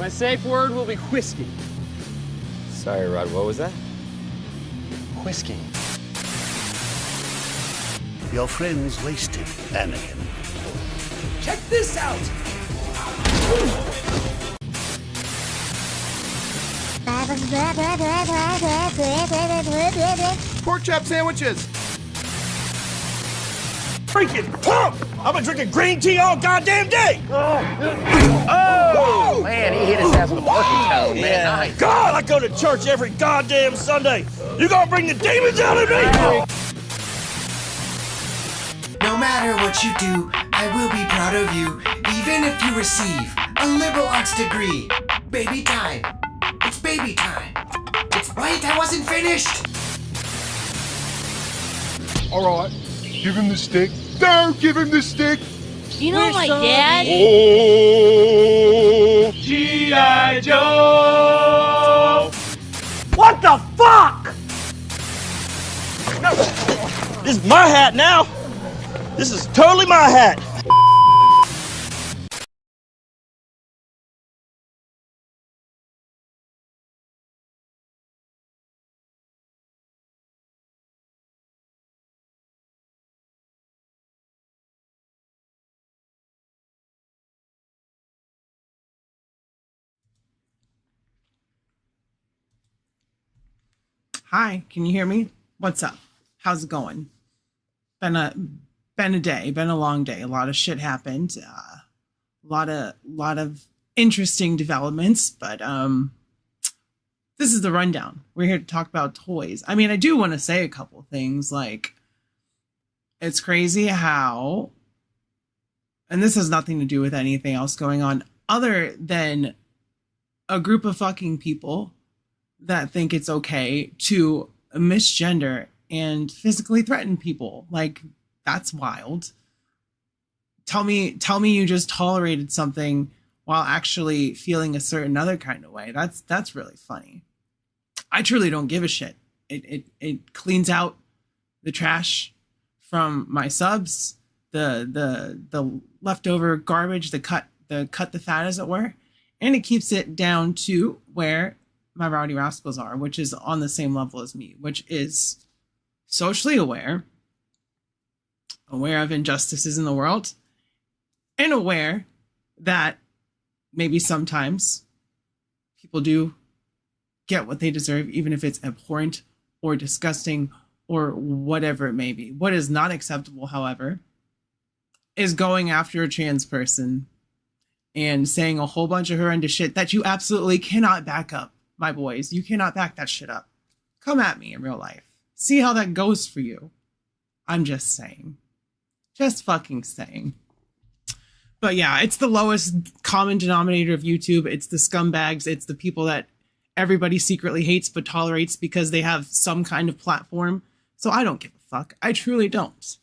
My safe word will be whiskey. Sorry, Rod, what was that? Whiskey. Your friend's wasted, Anakin. Check this out! Pork chop sandwiches. Freaking pump! I've been drinking green tea all goddamn day! Oh! Man, he hit his ass with a porky toe, man. Nice. God, I go to church every goddamn Sunday. You gonna bring the demons out of me? No matter what you do, I will be proud of you, even if you receive a liberal arts degree. Baby time. It's baby time. Wait, I wasn't finished. All right, give him the stick. Don't give him the stick. You know my dad? Oh, G.I. Joe. What the fuck? No, this is my hat now. This is totally my hat. Hi, can you hear me? What's up? How's it going? Been a day, been a long day. A lot of shit happened. A lot of interesting developments, but this is the rundown. We're here to talk about toys. I mean, I do want to say a couple things. Like, it's crazy how, and this has nothing to do with anything else going on other than a group of fucking people that think it's okay to misgender and physically threaten people. Like, that's wild. Tell me you just tolerated something while actually feeling a certain other kind of way. That's really funny. I truly don't give a shit. It cleans out the trash from my subs, the leftover garbage, the cut the fat, as it were, and it keeps it down to where my rowdy rascals are, which is on the same level as me, which is socially aware of injustices in the world, and aware that maybe sometimes people do get what they deserve, even if it's abhorrent or disgusting or whatever it may be. What is not acceptable, however, is going after a trans person and saying a whole bunch of horrendous shit that you absolutely cannot back up. My boys, you cannot back that shit up. Come at me in real life. See how that goes for you. I'm just saying. Just fucking saying. But yeah, it's the lowest common denominator of YouTube. It's the scumbags. It's the people that everybody secretly hates but tolerates because they have some kind of platform. So I don't give a fuck. I truly don't.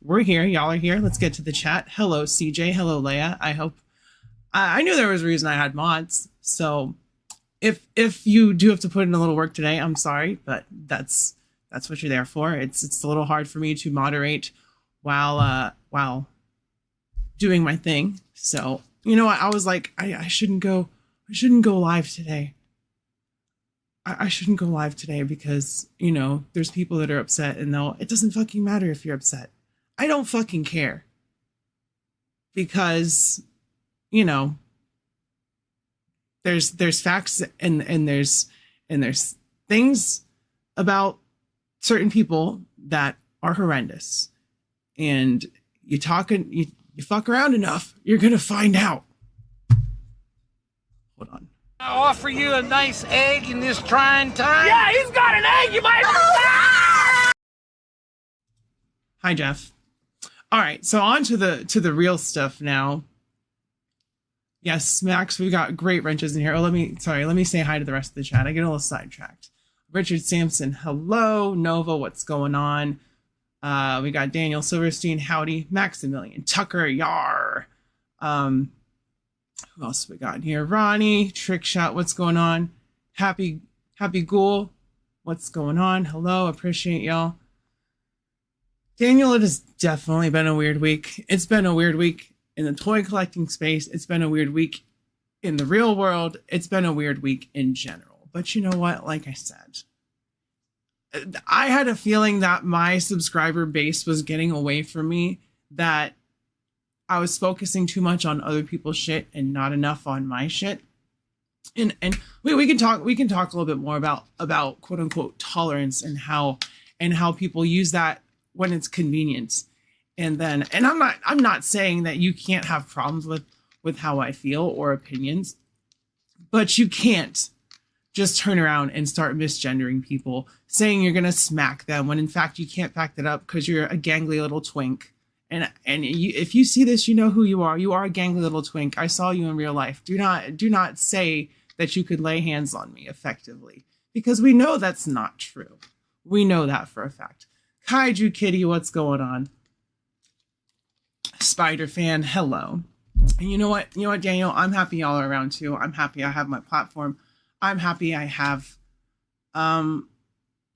We're here. Y'all are here. Let's get to the chat. Hello, CJ. Hello, Leia. I hope... I knew there was a reason I had mods. So if you do have to put in a little work today, I'm sorry, but that's what you're there for. It's a little hard for me to moderate while doing my thing. So, you know what? I was like, I shouldn't go live today. I shouldn't go live today because, you know, there's people that are upset, and it doesn't fucking matter if you're upset. I don't fucking care. Because, you know, there's facts and there's things about certain people that are horrendous, and you fuck around enough, you're gonna find out. Hold on. I offer you a nice egg in this trying time. Yeah, he's got an egg. You might. Hi, Jeff. All right, so on to the real stuff now. Yes, Max, we got great wrenches in here. Oh, let me say hi to the rest of the chat. I get a little sidetracked. Richard Sampson, hello. Nova, what's going on? We got Daniel Silverstein, howdy. Maximilian Tucker, yar. Who else we got here? Ronnie, Trickshot, what's going on? Happy Ghoul, what's going on? Hello, appreciate y'all. Daniel, it has definitely been a weird week. It's been a weird week in the toy collecting space. It's been a weird week in the real world, it's been a weird week in general. But you know what? Like I said, I had a feeling that my subscriber base was getting away from me, that I was focusing too much on other people's shit and not enough on my shit. And we can talk a little bit more about quote unquote tolerance and how people use that when it's convenient. And I'm not saying that you can't have problems with how I feel or opinions, but you can't just turn around and start misgendering people, saying you're gonna smack them when in fact you can't back that up because you're a gangly little twink. And if you see this, you know who you are. You are a gangly little twink. I saw you in real life. Do not say that you could lay hands on me effectively, because we know that's not true. We know that for a fact. Kaiju Kitty, what's going on? Spider fan, hello. And you know what, Daniel? I'm happy y'all are around too. I'm happy I have my platform. I'm happy I have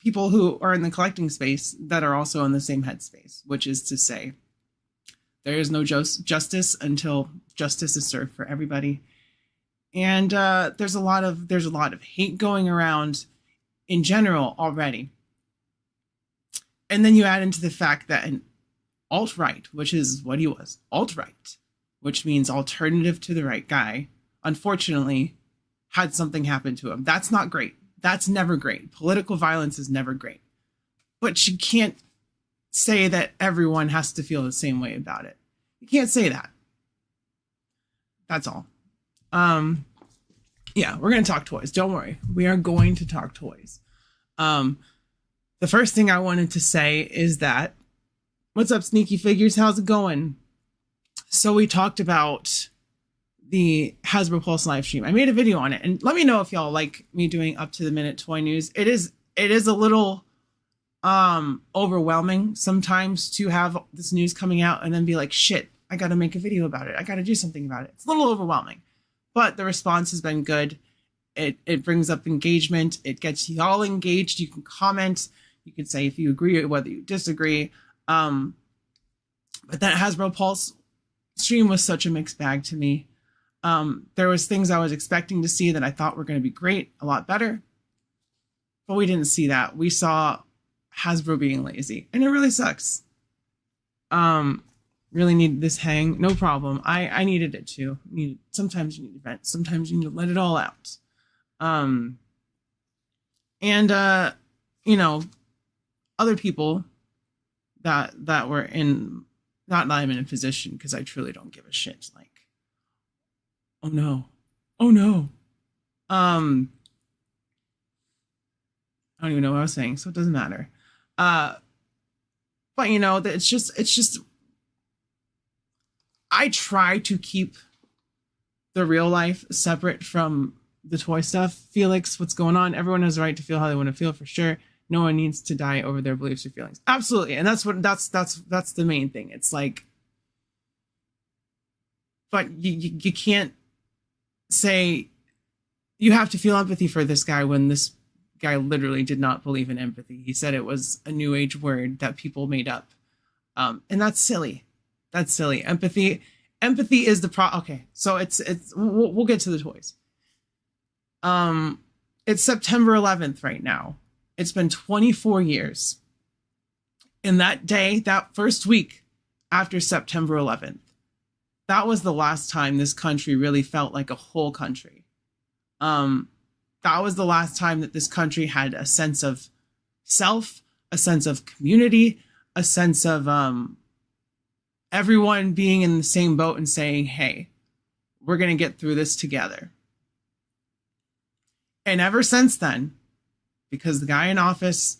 people who are in the collecting space that are also in the same headspace, which is to say, there is no justice until justice is served for everybody. And there's a lot of hate going around in general already. And then you add into the fact that an alt-right, which is what he was, alt-right, which means alternative to the right guy, unfortunately had something happen to him. That's not great. That's never great. Political violence is never great. But you can't say that everyone has to feel the same way about it. You can't say that. That's all. Yeah, we're going to talk toys. Don't worry. We are going to talk toys. The first thing I wanted to say is that, what's up, Sneaky Figures? How's it going? So we talked about the Hasbro Pulse live stream. I made a video on it, and let me know if y'all like me doing up to the minute toy news. It is a little overwhelming sometimes to have this news coming out and then be like, shit, I got to make a video about it. I got to do something about it. It's a little overwhelming, but the response has been good. It brings up engagement. It gets y'all engaged. You can comment. You can say if you agree or whether you disagree. But that Hasbro Pulse stream was such a mixed bag to me. There was things I was expecting to see that I thought were going to be great, a lot better, but we didn't see that. We saw Hasbro being lazy, and it really sucks. Really needed this hang, no problem. I needed it too. Sometimes you need to vent, sometimes you need to let it all out. Other people that were in, not that I'm in a position, because I truly don't give a shit. Like, oh no. I don't even know what I was saying, so it doesn't matter. But it's just, I try to keep the real life separate from the toy stuff. Felix, what's going on? Everyone has the right to feel how they want to feel, for sure. No one needs to die over their beliefs or feelings. Absolutely. And that's the main thing. It's like, but you can't say you have to feel empathy for this guy when this guy literally did not believe in empathy. He said it was a new age word that people made up. And that's silly. That's silly. Empathy is the okay. So we'll get to the toys. It's September 11th right now. It's been 24 years. And that day, that first week after September 11th, that was the last time this country really felt like a whole country. That was the last time that this country had a sense of self, a sense of community, a sense of everyone being in the same boat and saying, hey, we're going to get through this together. And ever since then, because the guy in office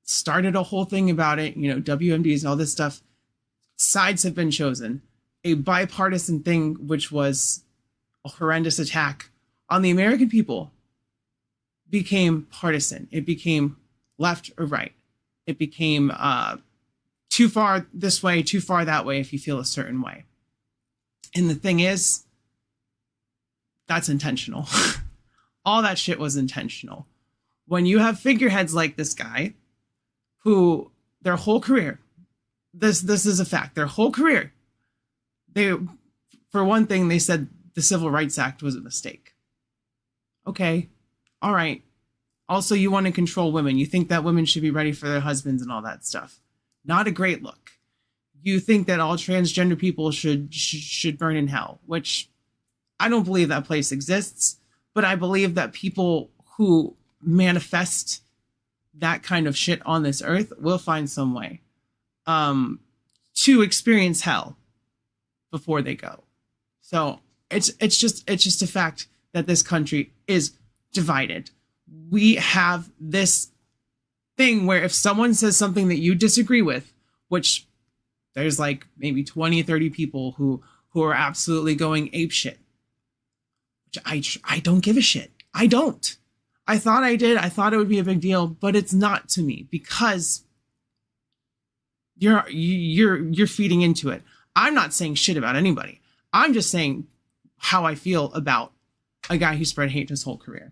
started a whole thing about it, WMDs and all this stuff, sides have been chosen. A bipartisan thing, which was a horrendous attack on the American people, became partisan. It became left or right. It became too far this way, too far that way if you feel a certain way. And the thing is, that's intentional. All that shit was intentional. When you have figureheads like this guy, who their whole career, this is a fact, their whole career, for one thing, they said the Civil Rights Act was a mistake. Okay. All right. Also, you want to control women. You think that women should be ready for their husbands and all that stuff. Not a great look. You think that all transgender people should burn in hell, which I don't believe that place exists, but I believe that people who manifest that kind of shit on this earth will find some way to experience hell before they go. So it's just a fact that this country is divided. We have this thing where if someone says something that you disagree with, which there's like maybe 20, 30 people who are absolutely going apeshit, which I don't give a shit. I don't. I thought I did. I thought it would be a big deal, but it's not to me because you're feeding into it. I'm not saying shit about anybody. I'm just saying how I feel about a guy who spread hate his whole career.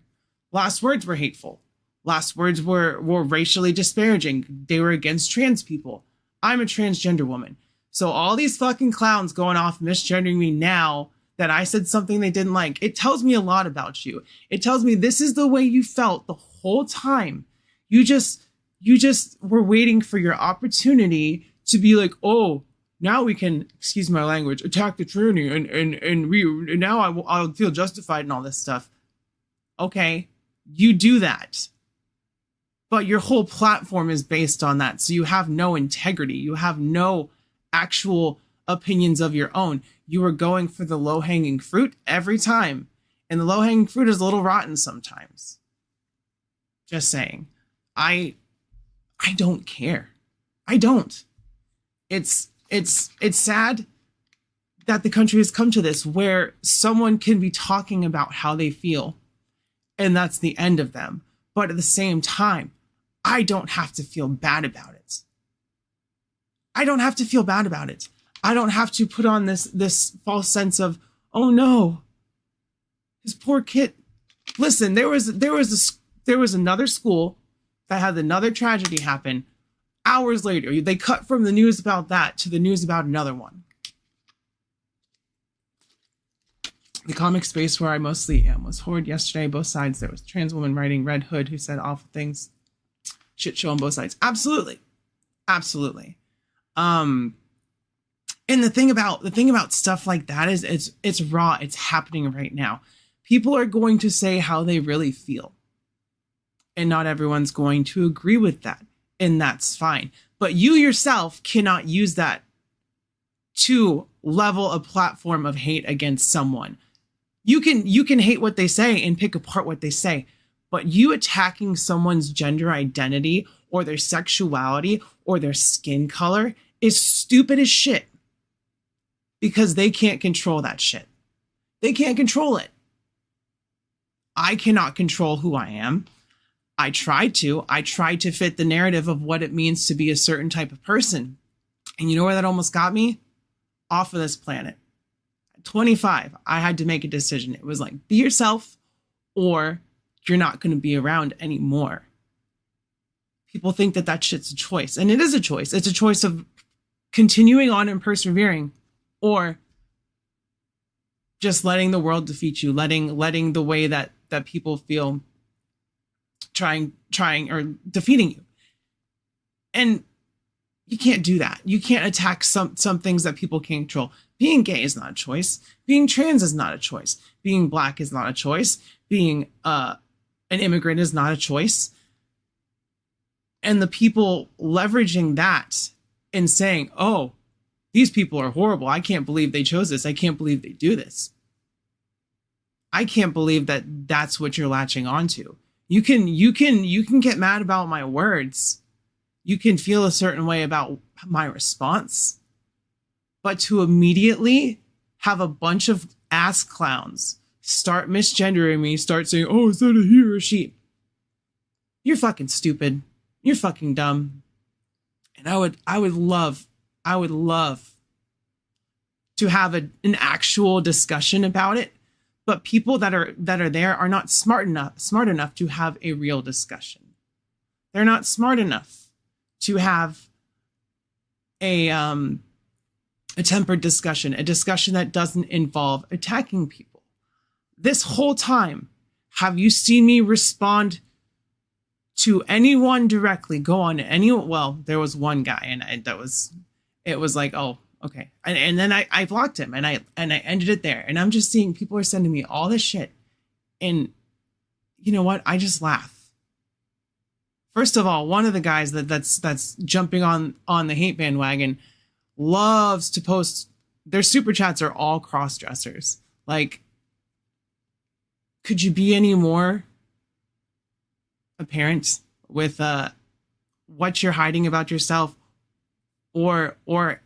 Last words were hateful. Last words were racially disparaging. They were against trans people. I'm a transgender woman. So all these fucking clowns going off misgendering me now that I said something they didn't like, it tells me a lot about you. It tells me this is the way you felt the whole time. You just were waiting for your opportunity to be like, oh, now we can, excuse my language, attack the tranny and now I'll feel justified and all this stuff. Okay, you do that. But your whole platform is based on that. So you have no integrity. You have no actual opinions of your own. You are going for the low-hanging fruit every time. And the low-hanging fruit is a little rotten sometimes. Just saying. I don't care. I don't. It's sad that the country has come to this where someone can be talking about how they feel and that's the end of them. But at the same time, I don't have to feel bad about it. I don't have to feel bad about it. I don't have to put on this false sense of, oh no, his poor kid. Listen, there was another school that had another tragedy happen. Hours later, they cut from the news about that to the news about another one. The comic space where I mostly am was horrid yesterday. Both sides. There was a trans woman writing Red Hood who said awful things. Shit show on both sides. Absolutely. Absolutely. And the thing about stuff like that is it's raw. It's happening right now. People are going to say how they really feel. And not everyone's going to agree with that. And that's fine. But you yourself cannot use that to level a platform of hate against someone. You can hate what they say and pick apart what they say. But you attacking someone's gender identity or their sexuality or their skin color is stupid as shit. Because they can't control that shit. They can't control it. I cannot control who I am. I tried to fit the narrative of what it means to be a certain type of person. And you know where that almost got me? Off of this planet. At 25, I had to make a decision. It was like, be yourself or you're not going to be around anymore. People think that shit's a choice. And it is a choice. It's a choice of continuing on and persevering or just letting the world defeat you, letting the way that people feel trying or defeating you. And you can't do that. You can't attack some things that people can't control. Being gay is not a choice. Being trans is not a choice. Being black is not a choice. Being an immigrant is not a choice. And the people leveraging that and saying, oh, these people are horrible. I can't believe they chose this. I can't believe they do this. I can't believe that that's what you're latching onto. You can get mad about my words. You can feel a certain way about my response. But to immediately have a bunch of ass clowns start misgendering me, start saying, oh, is that a he or a she? You're fucking stupid. You're fucking dumb. And I would love to have an actual discussion about it. But people that are there are not smart enough to have a real discussion. They're not smart enough to have a a tempered discussion, a discussion that doesn't involve attacking people. This whole time, have you seen me respond to anyone directly? Go on any, well, there was one guy and it was like, oh, okay. And then I blocked him and I ended it there. And I'm just seeing people are sending me all this shit. And you know what? I just laugh. First of all, one of the guys that's jumping on the hate bandwagon loves to post, their super chats are all cross dressers. Like, could you be any more apparent with what you're hiding about yourself, or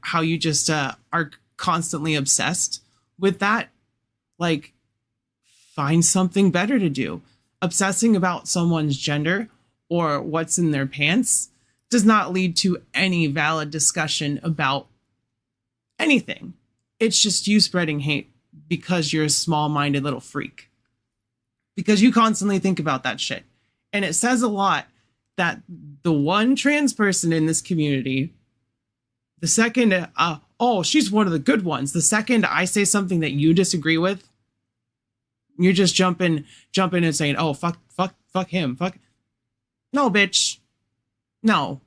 how you just are constantly obsessed with that? Like, find something better to do. Obsessing about someone's gender or what's in their pants does not lead to any valid discussion about anything. It's just you spreading hate because you're a small-minded little freak. Because you constantly think about that shit. And it says a lot that the one trans person in this community, the second, oh, she's one of the good ones. The second I say something that you disagree with, you're just jumping and saying, oh, fuck him, fuck. No, bitch. No.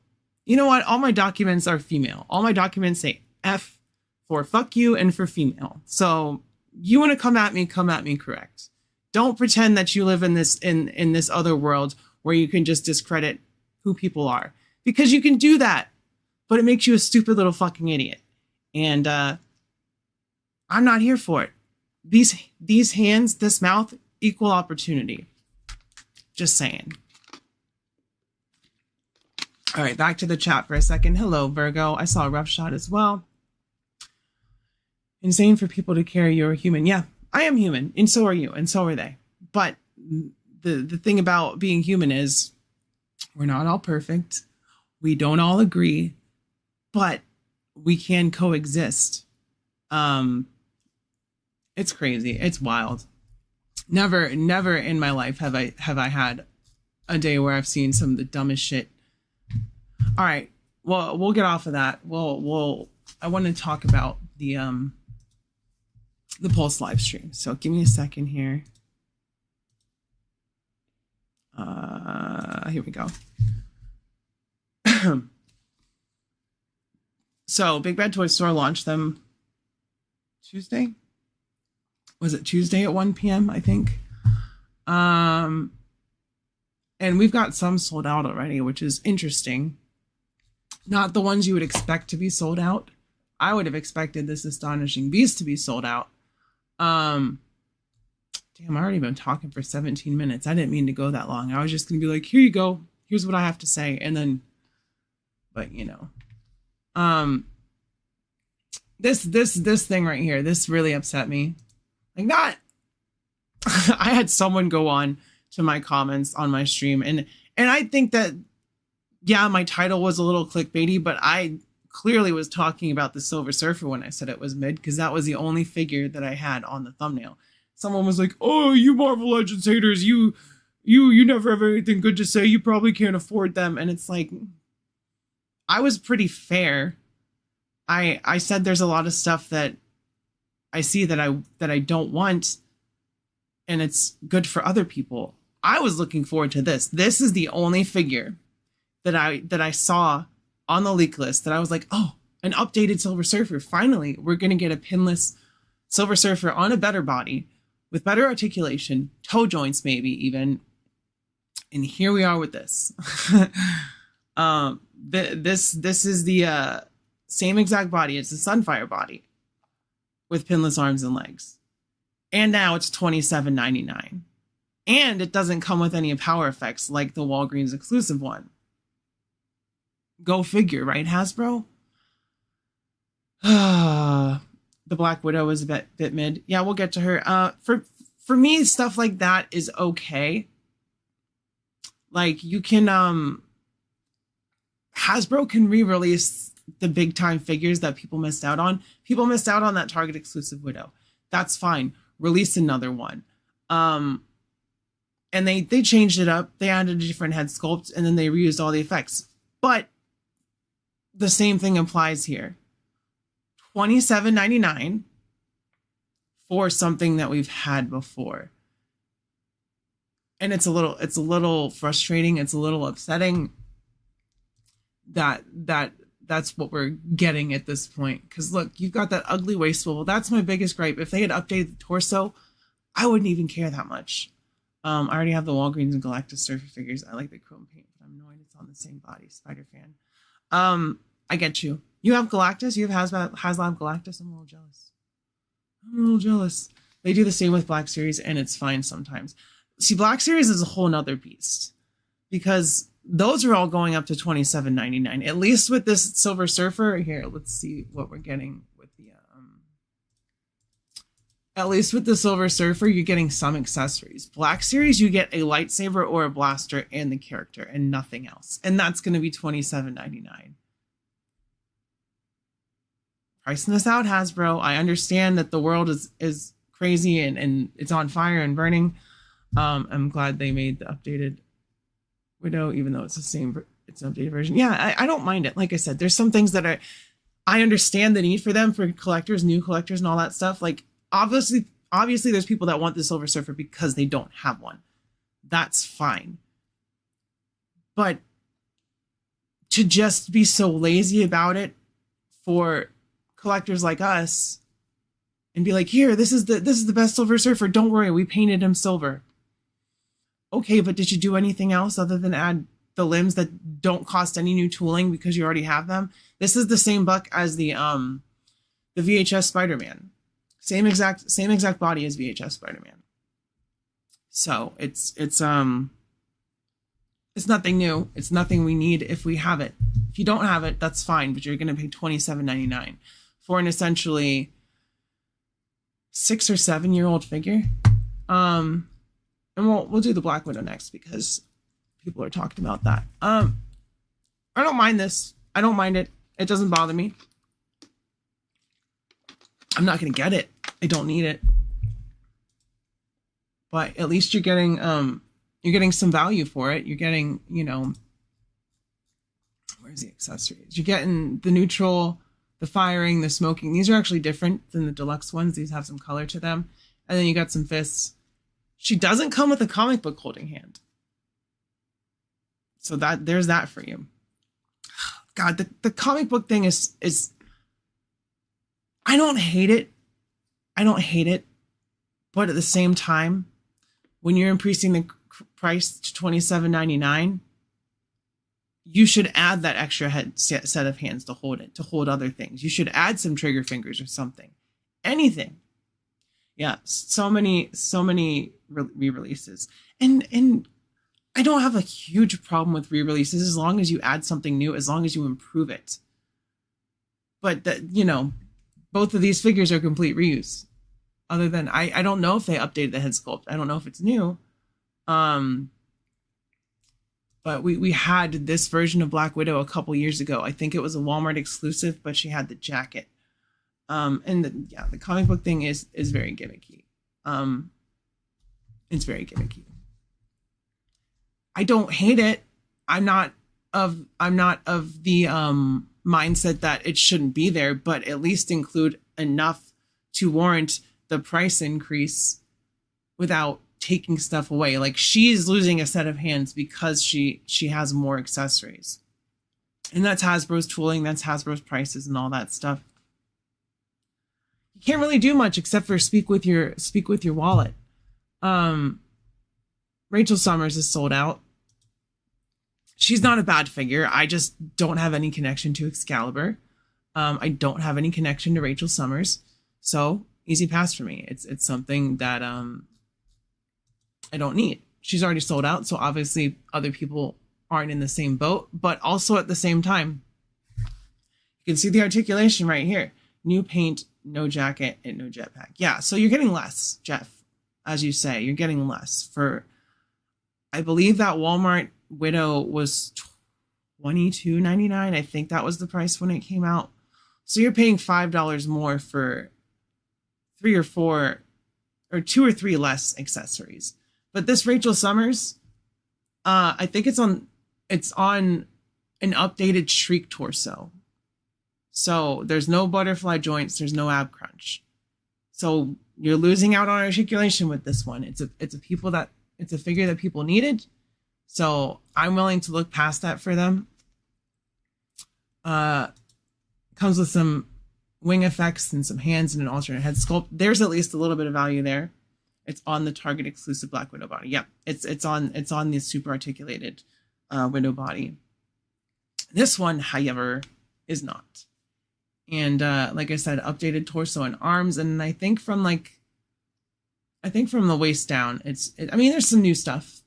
You know what? All my documents are female. All my documents say F for fuck you and for female. So you want to come at me correct. Don't pretend that you live in this other world where you can just discredit who people are, because you can do that, but it makes you a stupid little fucking idiot. And I'm not here for it. These hands, this mouth, equal opportunity. Just saying. All right, back to the chat for a second. Hello, Virgo. I saw a rough shot as well. Insane for people to care you're a human. Yeah, I am human, and so are you, and so are they. But the thing about being human is we're not all perfect. We don't all agree, but we can coexist. It's crazy. It's wild. Never in my life have I had a day where I've seen some of the dumbest shit. All right. Well, we'll get off of that. I want to talk about the Pulse live stream. So give me a second here. Here we go. So Big Bad Toy Store launched them Tuesday. Was it Tuesday at 1 p.m. I think. And we've got some sold out already, which is interesting. Not the ones you would expect to be sold out. I would have expected this Astonishing Beast to be sold out. Damn, I already been talking for 17 minutes. I didn't mean to go that long. I was just going to be like, here you go. Here's what I have to say. And then, but you know, this thing right here, this really upset me. Like, not, I had someone go on to my comments on my stream, and I think that, yeah, my title was a little clickbaity, but I clearly was talking about the Silver Surfer when I said it was mid, because that was the only figure that I had on the thumbnail. Someone was like, oh, you Marvel Legends haters, you never have anything good to say, you probably can't afford them. And it's like, I was pretty fair. I said there's a lot of stuff that I see that I don't want, and it's good for other people. I was looking forward to this. This is the only figure that I saw on the leak list that I was like, oh, an updated Silver Surfer. Finally, we're going to get a pinless Silver Surfer on a better body with better articulation, toe joints maybe even. And here we are with this. This is the same exact body. It's the Sunfire body with pinless arms and legs. And now it's $27.99. And it doesn't come with any power effects like the Walgreens exclusive one. Go figure, right, Hasbro? The Black Widow is a bit mid. Yeah, we'll get to her. For me, stuff like that is okay. Like, you can Hasbro can re-release the big time figures that people missed out on. People missed out on that Target exclusive Widow. That's fine. Release another one. And they changed it up. They added a different head sculpt, and then they reused all the effects. But the same thing applies here. $27.99 for something that we've had before. And it's a little frustrating. It's a little upsetting that's what we're getting at this point. Because look, you've got that ugly waist swivel. That's my biggest gripe. If they had updated the torso, I wouldn't even care that much. I already have the Walgreens and Galactus Surfer figures. I like the chrome paint, but I'm annoyed it's on the same body. Spider fan. I get you. You have Galactus. You have HasLab Galactus. I'm a little jealous. They do the same with Black Series, and it's fine sometimes. See, Black Series is a whole nother beast because those are all going up to $27.99. At least with this Silver Surfer here. Let's see what we're getting with the. At least with the Silver Surfer, you're getting some accessories. Black Series, you get a lightsaber or a blaster and the character and nothing else. And that's going to be $27.99. Pricing this out, Hasbro. I understand that the world is crazy and it's on fire and burning. I'm glad they made the updated Widow, even though it's it's an updated version. Yeah, I don't mind it. Like I said, there's some things that I understand the need for them for collectors, new collectors and all that stuff. Like, obviously there's people that want the Silver Surfer because they don't have one. That's fine. But to just be so lazy about it for collectors like us and be like, here, this is the best Silver Surfer. Don't worry, we painted him silver. Okay, but did you do anything else other than add the limbs that don't cost any new tooling because you already have them? This is the same buck as the VHS Spider-Man. Same exact body as VHS Spider-Man. So it's nothing new. It's nothing we need if we have it. If you don't have it, that's fine, but you're going to pay $27.99 for an essentially 6 or 7 year old figure. And we'll do the Black Widow next because people are talking about that. I don't mind this. I don't mind it. It doesn't bother me. I'm not going to get it. I don't need it. But at least you're getting some value for it. You're getting, where's the accessories? You're getting the neutral, the firing, the smoking. These are actually different than the deluxe ones. These have some color to them. And then you got some fists. She doesn't come with a comic book holding hand. So there's that for you. God, the comic book thing is I don't hate it. But at the same time, when you're increasing the price to $27.99, you should add that extra set of hands to hold it, to hold other things. You should add some trigger fingers or something. Anything. Yeah, so many re-releases. And I don't have a huge problem with re-releases as long as you add something new, as long as you improve it. But both of these figures are complete reuse. Other than I don't know if they updated the head sculpt. I don't know if it's new. But we had this version of Black Widow a couple years ago. I think it was a Walmart exclusive, but she had the jacket. The comic book thing is very gimmicky. It's very gimmicky. I don't hate it. I'm not of the mindset that it shouldn't be there, but at least include enough to warrant the price increase without taking stuff away. Like, she's losing a set of hands because she has more accessories. And that's Hasbro's tooling, that's Hasbro's prices and all that stuff. You can't really do much except for speak with your wallet. Rachel Summers is sold out. She's not a bad figure. I just don't have any connection to Excalibur. I don't have any connection to Rachel Summers. So easy pass for me. It's something that I don't need. She's already sold out, so obviously other people aren't in the same boat, but also at the same time, you can see the articulation right here. New paint, no jacket, and no jetpack. Yeah, so you're getting less, Jeff. As you say, you're getting less. For, I believe that Walmart Widow was $22.99. I think that was the price when it came out. So you're paying $5 more for 3 or 4 or 2 or 3 less accessories. But this Rachel Summers, I think it's on an updated Shriek torso. So there's no butterfly joints, there's no ab crunch. So you're losing out on articulation with this one. It's a figure that people needed. So I'm willing to look past that for them. Comes with some wing effects and some hands and an alternate head sculpt. There's at least a little bit of value there. It's on the Target exclusive Black Widow body. Yep, it's on the super articulated Widow body. This one, however, is not. And like I said, updated torso and arms, and I think from the waist down, there's some new stuff.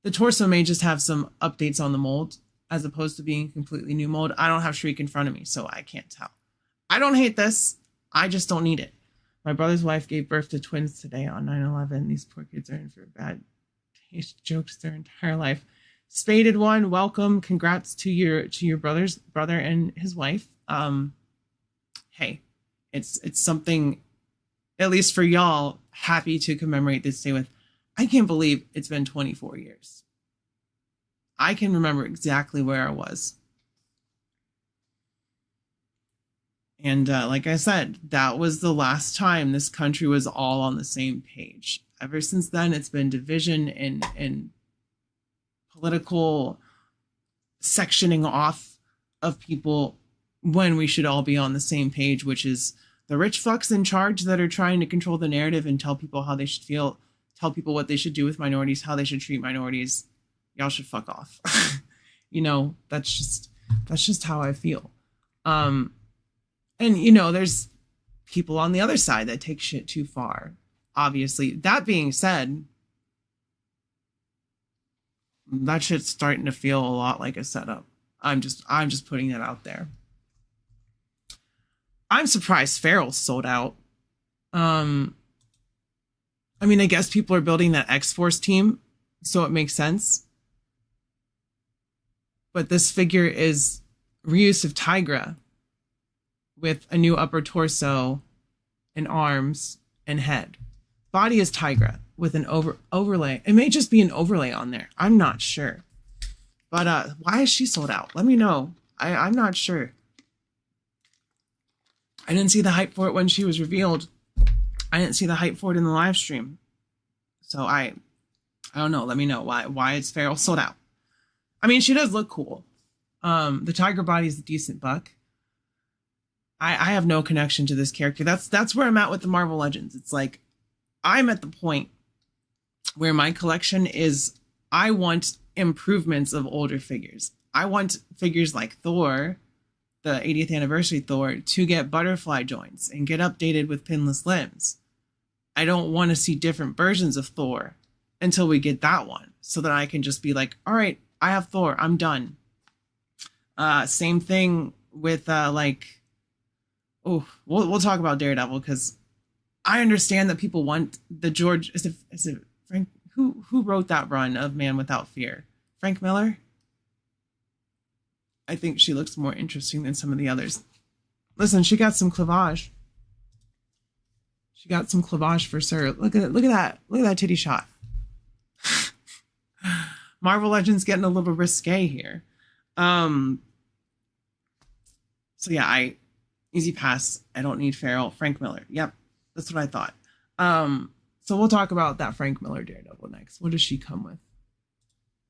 The torso may just have some updates on the mold as opposed to being completely new mold. I don't have Shriek in front of me, so I can't tell. I don't hate this. I just don't need it. My brother's wife gave birth to twins today on 9/11. These poor kids are in for bad taste jokes their entire life. Spaded one, welcome. Congrats to your brother and his wife. Hey, it's something, at least for y'all, happy to commemorate this day with. I can't believe it's been 24 years. I can remember exactly where I was. And like I said, that was the last time this country was all on the same page. Ever since then, it's been division and political sectioning off of people when we should all be on the same page, which is the rich fucks in charge that are trying to control the narrative and tell people how they should feel, tell people what they should do with minorities, how they should treat minorities. Y'all should fuck off. That's just how I feel. And there's people on the other side that take shit too far. Obviously, that being said, that shit's starting to feel a lot like a setup. I'm just putting that out there. I'm surprised Feral sold out. I guess people are building that X-Force team, so it makes sense. But this figure is reuse of Tigra with a new upper torso and arms and head. Body is Tigra with an overlay. It may just be an overlay on there. I'm not sure. But why is she sold out? Let me know. I'm not sure. I didn't see the hype for it when she was revealed. I didn't see the hype for it in the live stream. So I don't know. Let me know why it's Feral sold out. She does look cool. The Tiger body is a decent buck. I have no connection to this character. That's where I'm at with the Marvel Legends. It's like I'm at the point where my collection is, I want improvements of older figures. I want figures like Thor, the 80th anniversary Thor, to get butterfly joints and get updated with pinless limbs. I don't want to see different versions of Thor until we get that one, so that I can just be like, all right, I have Thor, I'm done. Same thing with we'll talk about Daredevil, because I understand that people want the George, is it Frank, who wrote that run of Man Without Fear? Frank Miller? I think she looks more interesting than some of the others. Listen, she got some cleavage. She got some cleavage for sure. Look at that titty shot. Marvel Legends getting a little risque here. So yeah, easy pass. I don't need Feral. Frank Miller. Yep, that's what I thought. So we'll talk about that Frank Miller Daredevil next. What does she come with?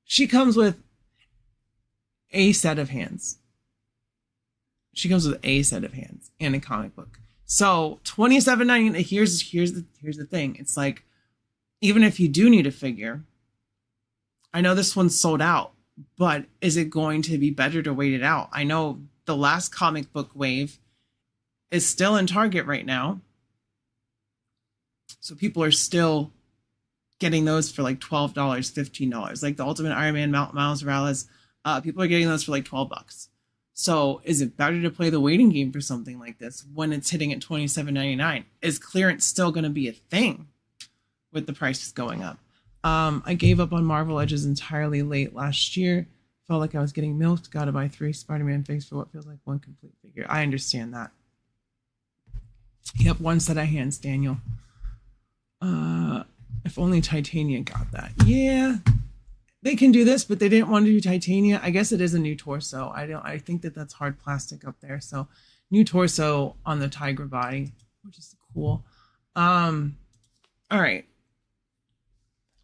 She comes with a set of hands. She comes with a set of hands and a comic book. So $27.99. Here's the thing. It's like, even if you do need a figure, I know this one's sold out, but is it going to be better to wait it out? I know the last comic book wave is still in Target right now. So people are still getting those for like $12, $15. Like the Ultimate Iron Man Miles Morales, people are getting those for like $12. So is it better to play the waiting game for something like this when it's hitting at $27.99? Is clearance still going to be a thing with the prices going up? I gave up on Marvel Edges entirely late last year. Felt like I was getting milked. Got to buy 3 Spider-Man figs for what feels like one complete figure. I understand that. Yep, one set of hands, Daniel. If only Titania got that. Yeah. they can do this, but they didn't want to do titania. I guess it is a new torso. I think that's hard plastic up there. So new torso on the tiger body, which is cool. All right.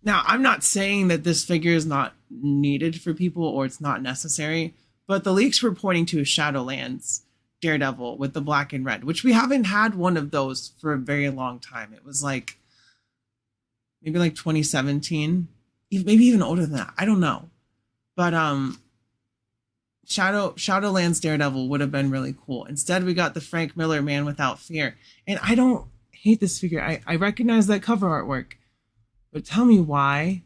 Now, I'm not saying that this figure is not needed for people or it's not necessary, but the leaks were pointing to a Shadowlands Daredevil with the black and red, which we haven't had one of those for a very long time. It was like maybe like 2017, maybe even older than that. I don't know. But Shadowlands Daredevil would have been really cool. Instead, we got the Frank Miller Man Without Fear. And I don't hate this figure. I recognize that cover artwork. But tell me why.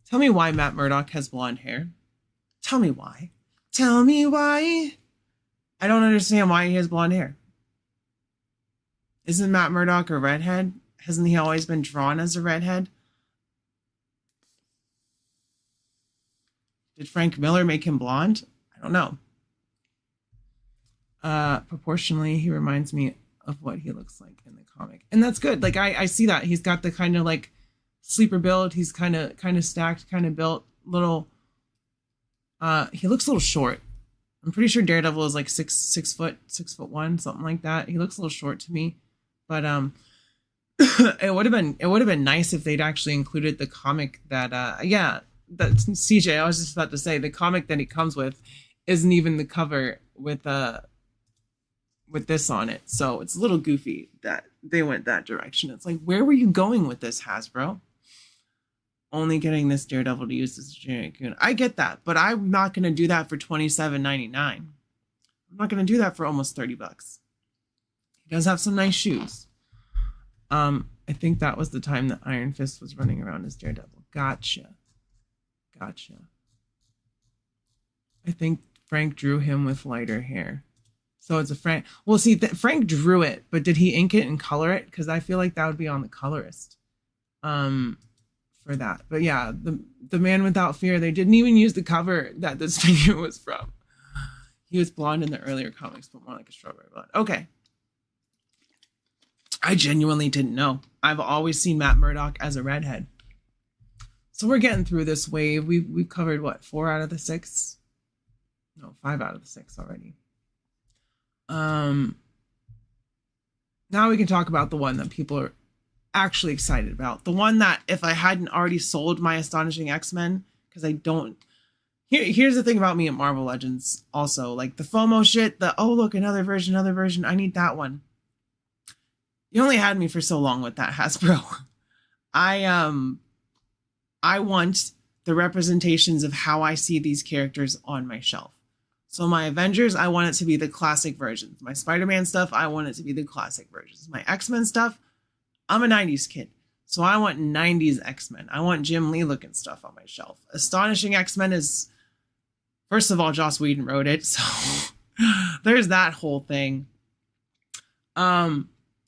Tell me why Matt Murdock has blonde hair. Tell me why. Tell me why. I don't understand why he has blonde hair. Isn't Matt Murdock a redhead? Hasn't he always been drawn as a redhead? Did Frank Miller make him blonde? I don't know. Proportionally, he reminds me of what he looks like in the comic. And that's good. Like, I see that. He's got the kind of like sleeper build. He's kind of stacked, kind of built, little. He looks a little short. I'm pretty sure Daredevil is like 6'1", something like that. He looks a little short to me, but it would have been nice if they'd actually included the comic that that's CJ. I was just about to say the comic that he comes with isn't even the cover with this on it, so it's a little goofy that they went that direction. It's like, where were you going with this, Hasbro? Only getting this Daredevil to use this generic unit. I get that, but I'm not going to do that for $27.99. I'm not going to do that for almost $30. He does have some nice shoes. I think that was the time that Iron Fist was running around as Daredevil. Gotcha. I think Frank drew him with lighter hair. So it's a Frank. Well, see, Frank drew it, but did he ink it and color it? Because I feel like that would be on the colorist. For that. But yeah, the Man Without Fear, they didn't even use the cover that this figure was from. He was blonde in the earlier comics, but more like a strawberry blonde. Okay. I genuinely didn't know. I've always seen Matt Murdock as a redhead. So we're getting through this wave. We've covered what, 4 out of the 6? No, 5 out of the 6 already. Now we can talk about the one that people are actually excited about. The one that if I hadn't already sold my Astonishing X-Men, because I don't. Here's the thing about me at Marvel Legends also. Like the FOMO shit, oh look, another version. I need that one. You only had me for so long with that, Hasbro. I want the representations of how I see these characters on my shelf. So my Avengers, I want it to be the classic versions. My Spider-Man stuff, I want it to be the classic versions. My X-Men stuff, I'm a 90s kid, so I want 90s X-Men. I want Jim Lee looking stuff on my shelf. Astonishing X-Men is, first of all, Joss Whedon wrote it, so there's that whole thing.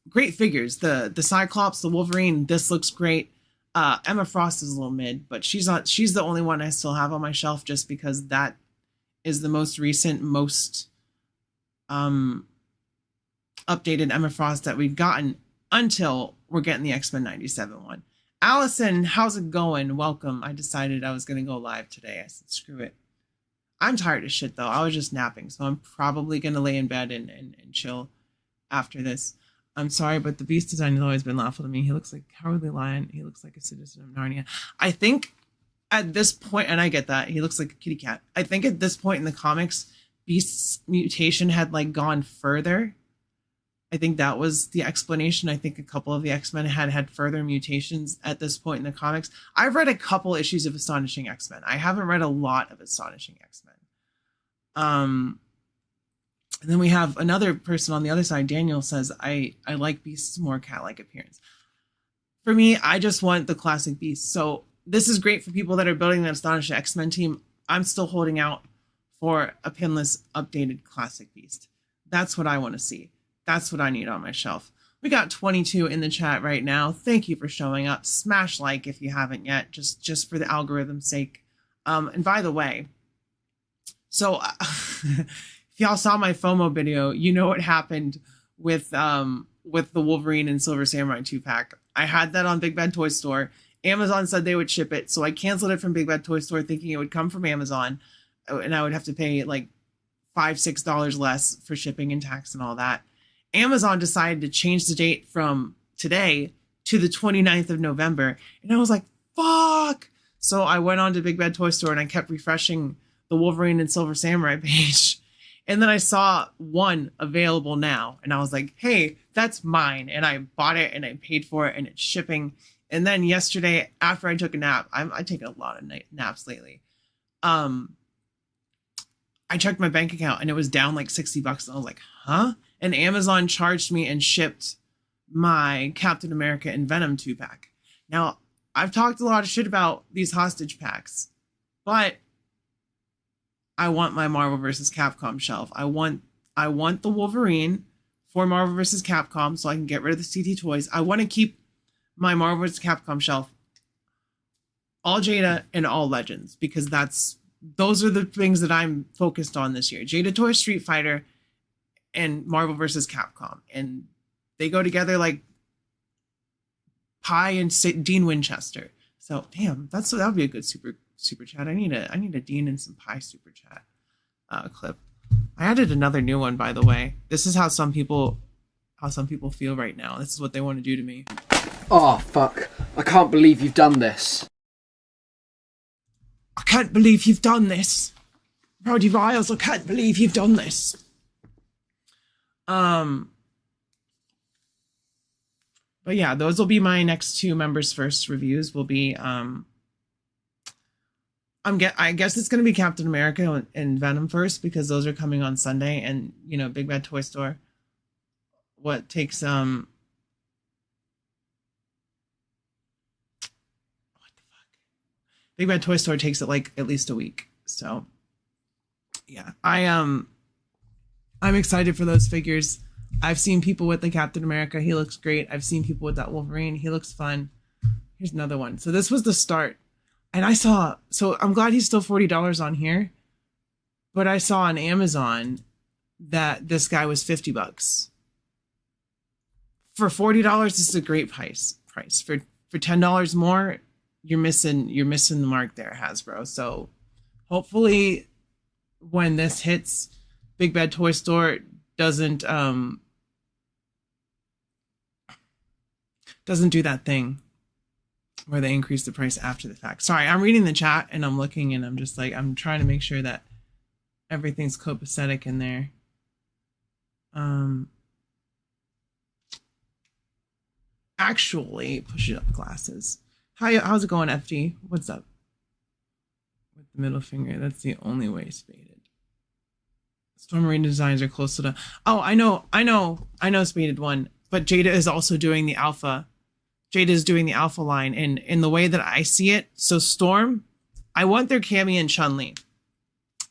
Great figures. The Cyclops, the Wolverine, this looks great. Emma Frost is a little mid, but she's the only one I still have on my shelf just because that is the most recent, most updated Emma Frost that we've gotten until we're getting the X-Men 97 one. Allison, how's it going? Welcome. I decided I was going to go live today. I said, screw it. I'm tired of shit, though. I was just napping, so I'm probably going to lay in bed and chill after this. I'm sorry, but the Beast design has always been laughable to me. He looks like a Cowardly Lion. He looks like a citizen of Narnia. I think at this point, and I get that, he looks like a kitty cat. I think at this point in the comics, Beast's mutation had like gone further. I think that was the explanation. I think a couple of the X-Men had further mutations at this point in the comics. I've read a couple issues of Astonishing X-Men. I haven't read a lot of Astonishing X-Men. And then we have another person on the other side. Daniel says, I like Beast's more cat-like appearance. For me, I just want the classic Beast. So this is great for people that are building the Astonishing X-Men team. I'm still holding out for a pinless, updated classic Beast. That's what I want to see. That's what I need on my shelf. We got 22 in the chat right now. Thank you for showing up. Smash like if you haven't yet, just for the algorithm's sake. And by the way, so if y'all saw my FOMO video, you know what happened with the Wolverine and Silver Samurai 2-pack. I had that on Big Bad Toy Store, Amazon said they would ship it, so I canceled it from Big Bad Toy Store thinking it would come from Amazon, and I would have to pay like $5-6 less for shipping and tax and all that. Amazon decided to change the date from today to the 29th of November, and I was like, fuck. So I went on to Big Bad Toy Store and I kept refreshing the Wolverine and Silver Samurai page. And then I saw one available now. And I was like, hey, that's mine. And I bought it and I paid for it and it's shipping. And then yesterday, after I took a nap, I take a lot of naps lately. I checked my bank account and it was down like $60. And I was like, huh? And Amazon charged me and shipped my Captain America and Venom 2-pack. Now, I've talked a lot of shit about these hostage packs, but I want my Marvel vs. Capcom shelf. I want the Wolverine for Marvel vs. Capcom so I can get rid of the CT toys. I want to keep my Marvel vs. Capcom shelf all Jada and all Legends because those are the things that I'm focused on this year. Jada Toy Street Fighter and Marvel vs. Capcom. And they go together like Pie and Dean Winchester. So damn, that would be a good super chat. I need a Dean and some Pie super chat clip. I added another new one, by the way. This is how some people feel right now. This is what they want to do to me. Oh, fuck. I can't believe you've done this. I can't believe you've done this. Rowdy Riles, I can't believe you've done this. But yeah, those will be my next two members first reviews will be I guess it's going to be Captain America and Venom first because those are coming on Sunday and Big Bad Toy Store what takes what the fuck? Big Bad Toy Store takes it like at least a week. So yeah, I'm excited for those figures. I've seen people with the Captain America. He looks great. I've seen people with that Wolverine. He looks fun. Here's another one. So this was the start. And so I'm glad he's still $40 on here. But I saw on Amazon that this guy was $50. For $40, this is a great price. For $10 more, you're missing the mark there, Hasbro. So hopefully when this hits, Big Bad Toy Store doesn't do that thing where they increase the price after the fact. Sorry, I'm reading the chat and I'm looking and I'm just like, I'm trying to make sure that everything's copacetic in there. Actually, push it up glasses. How's it going, FD? What's up? With the middle finger, that's the only way spaded. Storm Marine designs are close to the... Oh, I know Spaded one, but Jada is also doing the Alpha. Jada is doing the Alpha line, and in the way that I see it, so Storm, I want their Cammy and Chun-Li.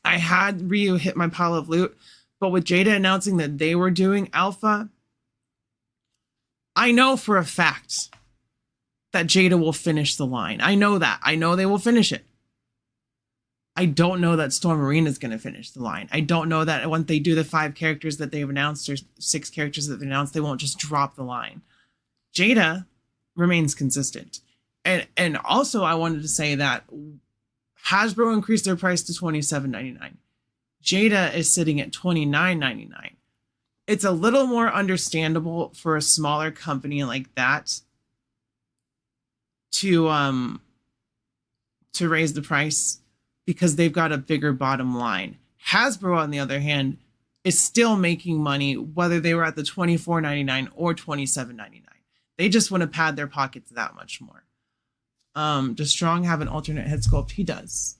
I had Ryu hit my pile of loot, but with Jada announcing that they were doing Alpha, I know for a fact that Jada will finish the line. I know that. I know they will finish it. I don't know that Storm Marine is going to finish the line. I don't know that once they do the 5 characters that they've announced or 6 characters that they've announced, they won't just drop the line. Jada remains consistent. And also I wanted to say that Hasbro increased their price to $27.99. Jada is sitting at $29.99. It's a little more understandable for a smaller company like that to raise the price because they've got a bigger bottom line. Hasbro, on the other hand, is still making money whether they were at the $24.99 or $27.99. They just want to pad their pockets that much more. Does Strong have an alternate head sculpt? He does.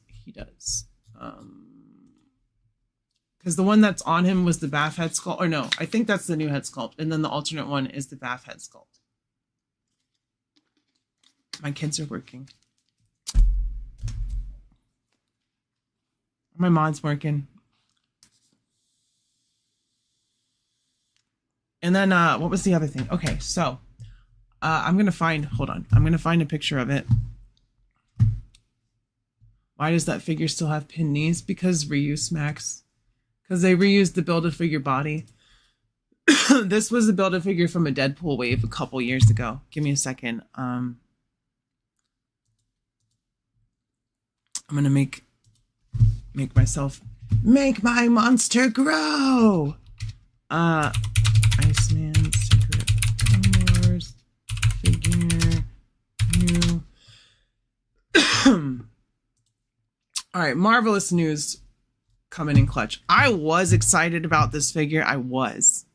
Because the one that's on him was the Bath head sculpt. Or no, I think that's the new head sculpt. And then the alternate one is the Bath head sculpt. My kids are working. My mod's working. And then what was the other thing? Okay, so I'm going to find a picture of it. Why does that figure still have pin knees? Because reuse smacks. Because they reused the Build-A-Figure body. This was the Build-A-Figure from a Deadpool wave a couple years ago. Give me a second. I'm gonna make my monster grow. Iceman Secret Wars figure new. All right, marvelous news coming in clutch. I was excited about this figure. I was.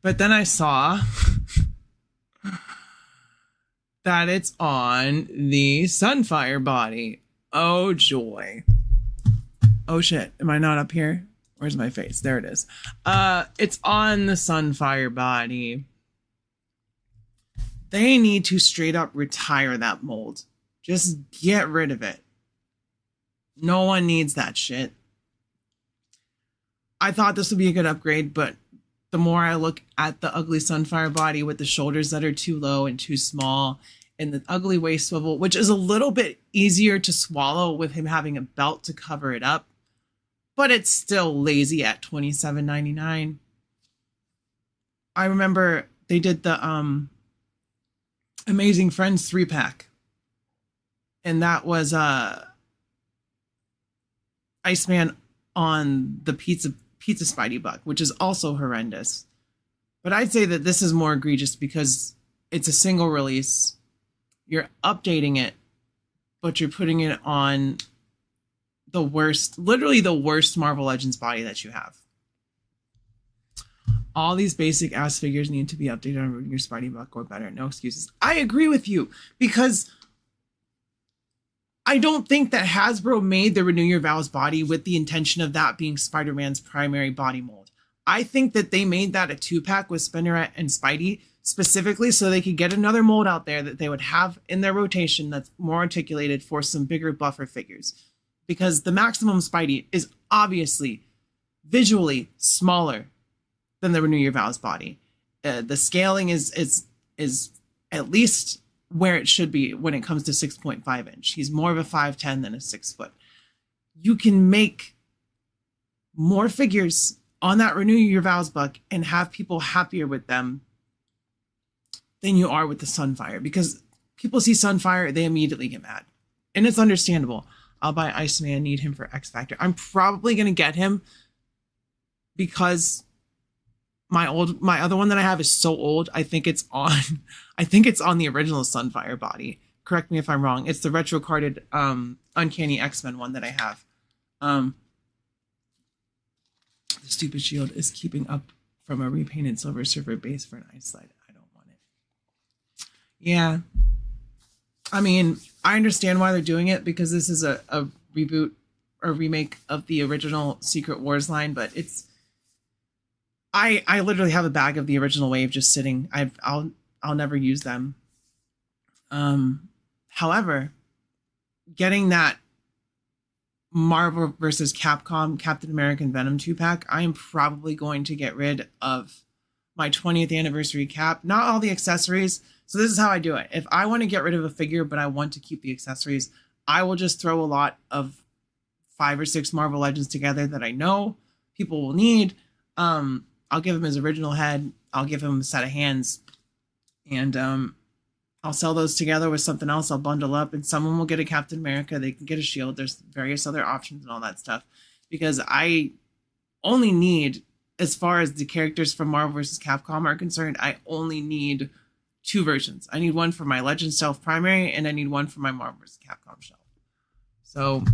But then I saw that it's on the Sunfire body. Oh, joy. Oh, shit. Am I not up here? Where's my face? There it is. It's on the Sunfire body. They need to straight up retire that mold. Just get rid of it. No one needs that shit. I thought this would be a good upgrade, but the more I look at the ugly Sunfire body with the shoulders that are too low and too small, and the ugly waist swivel, which is a little bit easier to swallow with him having a belt to cover it up, but it's still lazy at $27.99. I remember they did the Amazing Friends 3-pack, and that was Iceman on the pizza Spidey Buck, which is also horrendous. But I'd say that this is more egregious because it's a single release. You're updating it, but you're putting it on the worst, literally the worst Marvel Legends body that you have. All these basic ass figures need to be updated on your Spidey Buck or better. No excuses. I agree with you, because I don't think that Hasbro made the Renew Your Vows body with the intention of that being Spider-Man's primary body mold. I think that they made that a 2-pack with Spinneret and Spidey specifically so they could get another mold out there that they would have in their rotation that's more articulated for some bigger buffer figures. Because the Maximum Spidey is obviously visually smaller than the Renew Your Vows body. The scaling is at least where it should be when it comes to 6.5 inch. He's more of a 5'10" than a 6 foot. You can make more figures on that Renew Your Vows Buck and have people happier with them than you are with the Sunfire, because people see Sunfire, they immediately get mad. And it's understandable. I'll buy Iceman, need him for X Factor. I'm probably going to get him because my other one that I have is so old. I think it's on the original Sunfire body. Correct me if I'm wrong. It's the retro carded Uncanny X-Men one that I have. The stupid shield is keeping up from a repainted Silver Surfer base for an ice slide. I don't want it. Yeah. I mean, I understand why they're doing it, because this is a reboot or remake of the original Secret Wars line, but it's I literally have a bag of the original wave just sitting. I'll never use them. However, getting that Marvel versus Capcom Captain American Venom 2-pack, I am probably going to get rid of my 20th anniversary Cap, not all the accessories. So this is how I do it. If I want to get rid of a figure, but I want to keep the accessories, I will just throw a lot of 5 or 6 Marvel Legends together that I know people will need. I'll give him his original head. I'll give him a set of hands, and I'll sell those together with something else. I'll bundle up, and someone will get a Captain America. They can get a shield. There's various other options and all that stuff, because I only need, as far as the characters from Marvel vs. Capcom are concerned, I only need 2 versions. I need one for my Legend Shelf primary, and I need one for my Marvel vs. Capcom shelf. So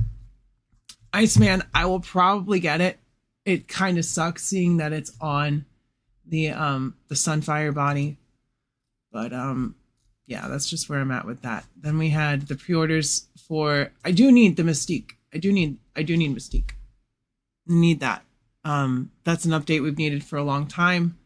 Iceman, I will probably get it. It kind of sucks seeing that it's on the Sunfire body, but yeah, that's just where I'm at with that. Then we had the pre-orders for, I do need the Mystique. I do need Mystique. Need that. That's an update we've needed for a long time.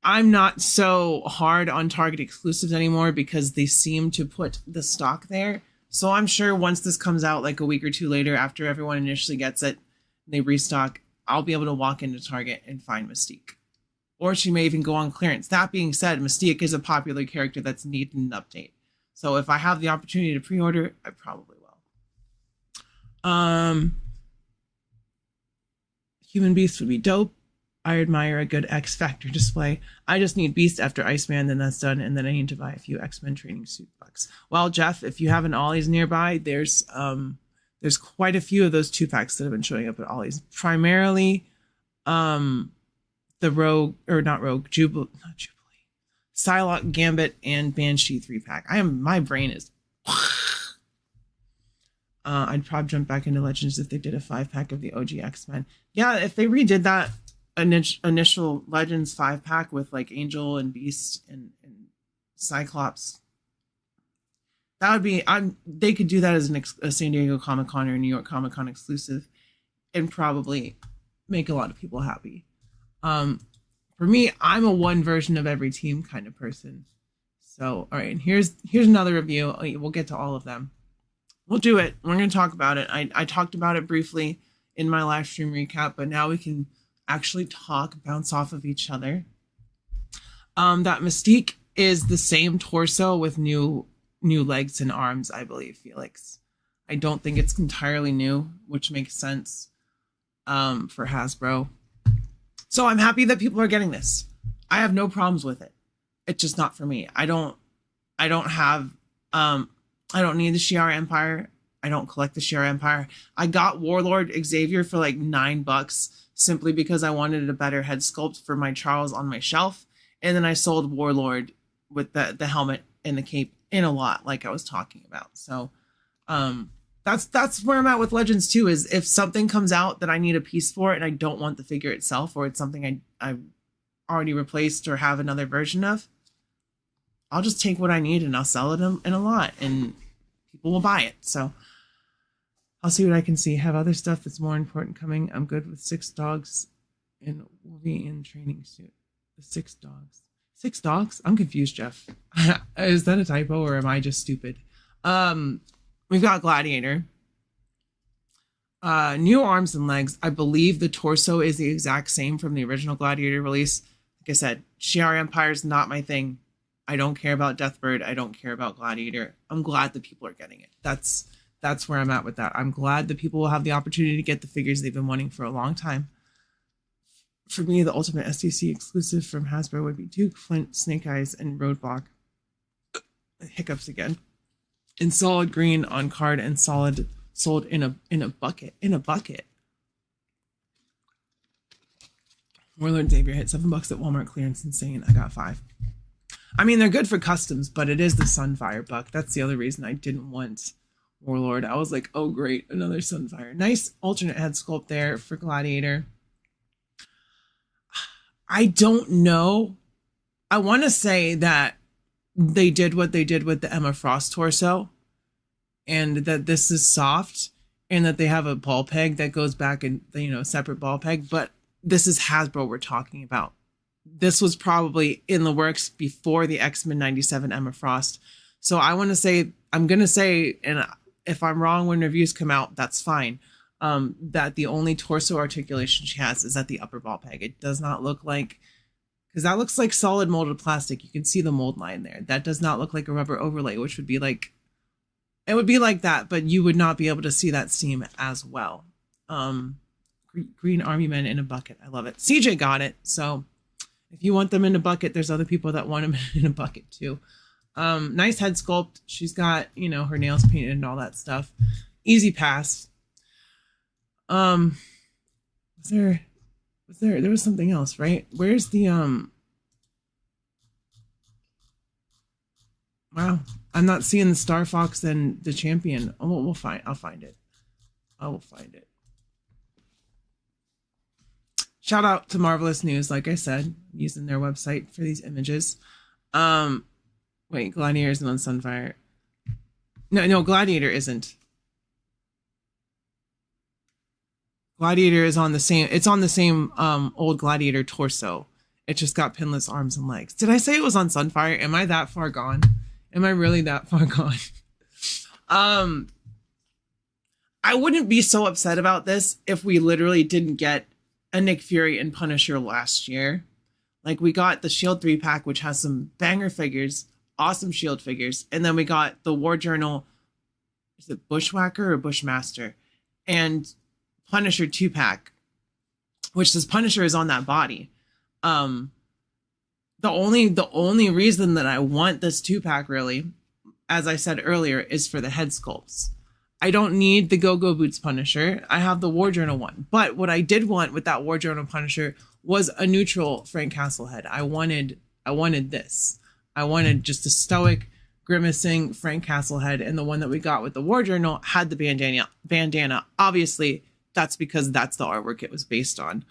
I'm not so hard on Target exclusives anymore because they seem to put the stock there. So I'm sure once this comes out like a week or 2 later, after everyone initially gets it, they restock, I'll be able to walk into Target and find Mystique. Or she may even go on clearance. That being said, Mystique is a popular character that's needed an update. So if I have the opportunity to pre-order, I probably will. Human Beast would be dope. I admire a good X Factor display. I just need Beast after Iceman, then that's done, and then I need to buy a few X-Men training suit bucks. Well, Jeff, if you have an Ollie's nearby, there's quite a few of those 2-packs that have been showing up at Ollie's. Primarily, the Rogue, or not Jubilee, Psylocke, Gambit, and Banshee 3-pack. My brain is. I'd probably jump back into Legends if they did a 5-pack of the OG X-Men. Yeah, if they redid that initial Legends 5-pack with like Angel and Beast and Cyclops, that would be. They could do that as a San Diego Comic-Con or New York Comic-Con exclusive, and probably make a lot of people happy. For me, I'm a one version of every team kind of person. So, all right, here's another review. We'll get to all of them. We'll do it. We're going to talk about it. I talked about it briefly in my live stream recap, but now we can actually bounce off of each other. That Mystique is the same torso with new legs and arms, I believe, Felix. I don't think it's entirely new, which makes sense for Hasbro. So I'm happy that people are getting this. I have no problems with it. It's just not for me. I don't need the Shi'ar Empire. I don't collect the Shi'ar Empire. I got Warlord Xavier for like $9 simply because I wanted a better head sculpt for my Charles on my shelf. And then I sold Warlord with the helmet and the cape in a lot, like I was talking about. So that's where I'm at with Legends too, is if something comes out that I need a piece for and I don't want the figure itself, or it's something I already replaced or have another version of, I'll just take what I need and I'll sell it in a lot and people will buy it. So I'll see what I can see. Have other stuff that's more important coming. I'm good with 6 dogs and Wolverine training suit. The 6 dogs. 6 dogs? I'm confused, Jeff. Is that a typo or am I just stupid? We've got Gladiator. New arms and legs. I believe the torso is the exact same from the original Gladiator release. Like I said, Shi'ar Empire is not my thing. I don't care about Deathbird. I don't care about Gladiator. I'm glad that people are getting it. That's where I'm at with that. I'm glad that people will have the opportunity to get the figures they've been wanting for a long time. For me, the ultimate STC exclusive from Hasbro would be Duke, Flint, Snake Eyes, and Roadblock. Hiccups again. In solid green on card and solid sold in a bucket. In a bucket. Warlord Xavier hit $7 at Walmart clearance. Insane. I got 5. I mean, they're good for customs, but it is the Sunfire buck. That's the other reason I didn't want Warlord. I was like, oh great, another Sunfire. Nice alternate head sculpt there for Gladiator. I don't know. I want to say that they did what they did with the Emma Frost torso, and that this is soft, and that they have a ball peg that goes back in, separate ball peg. But this is Hasbro we're talking about. This was probably in the works before the X-Men 97 Emma Frost. So I'm going to say, and if I'm wrong when reviews come out, that's fine. That the only torso articulation she has is at the upper ball peg. It does not look like, because that looks like solid molded plastic. You can see the mold line there. That does not look like a rubber overlay, which would be like, it would be like that, but you would not be able to see that seam as well. Green Army Men in a bucket. I love it. CJ got it. So if you want them in a bucket, there's other people that want them in a bucket too. Nice head sculpt. She's got, her nails painted and all that stuff. Easy pass. There was something else, right? Where's the, wow, I'm not seeing the Star Fox and the Champion. Oh, I'll find it. I will find it. Shout out to Marvelous News, like I said, using their website for these images. Wait, Gladiator isn't on Sunfire. No, Gladiator isn't. Gladiator is on the same, it's on the same old Gladiator torso. It just got pinless arms and legs. Did I say it was on Sunfire? Am I that far gone? Am I really that far gone? I wouldn't be so upset about this if we literally didn't get a Nick Fury and Punisher last year. Like, we got the Shield 3-pack, which has some banger figures, awesome Shield figures, and then we got the War Journal, is it Bushwhacker or Bushmaster, and Punisher 2-pack. which this Punisher is on that body. The only reason that I want this 2-pack, really, as I said earlier, is for the head sculpts. I don't need the Go-Go Boots Punisher. I have the War Journal one. But what I did want with that War Journal Punisher was a neutral Frank Castle head. I wanted this. I wanted just a stoic, grimacing Frank Castle head, and the one that we got with the War Journal had the bandana. Obviously, that's because that's the artwork it was based on.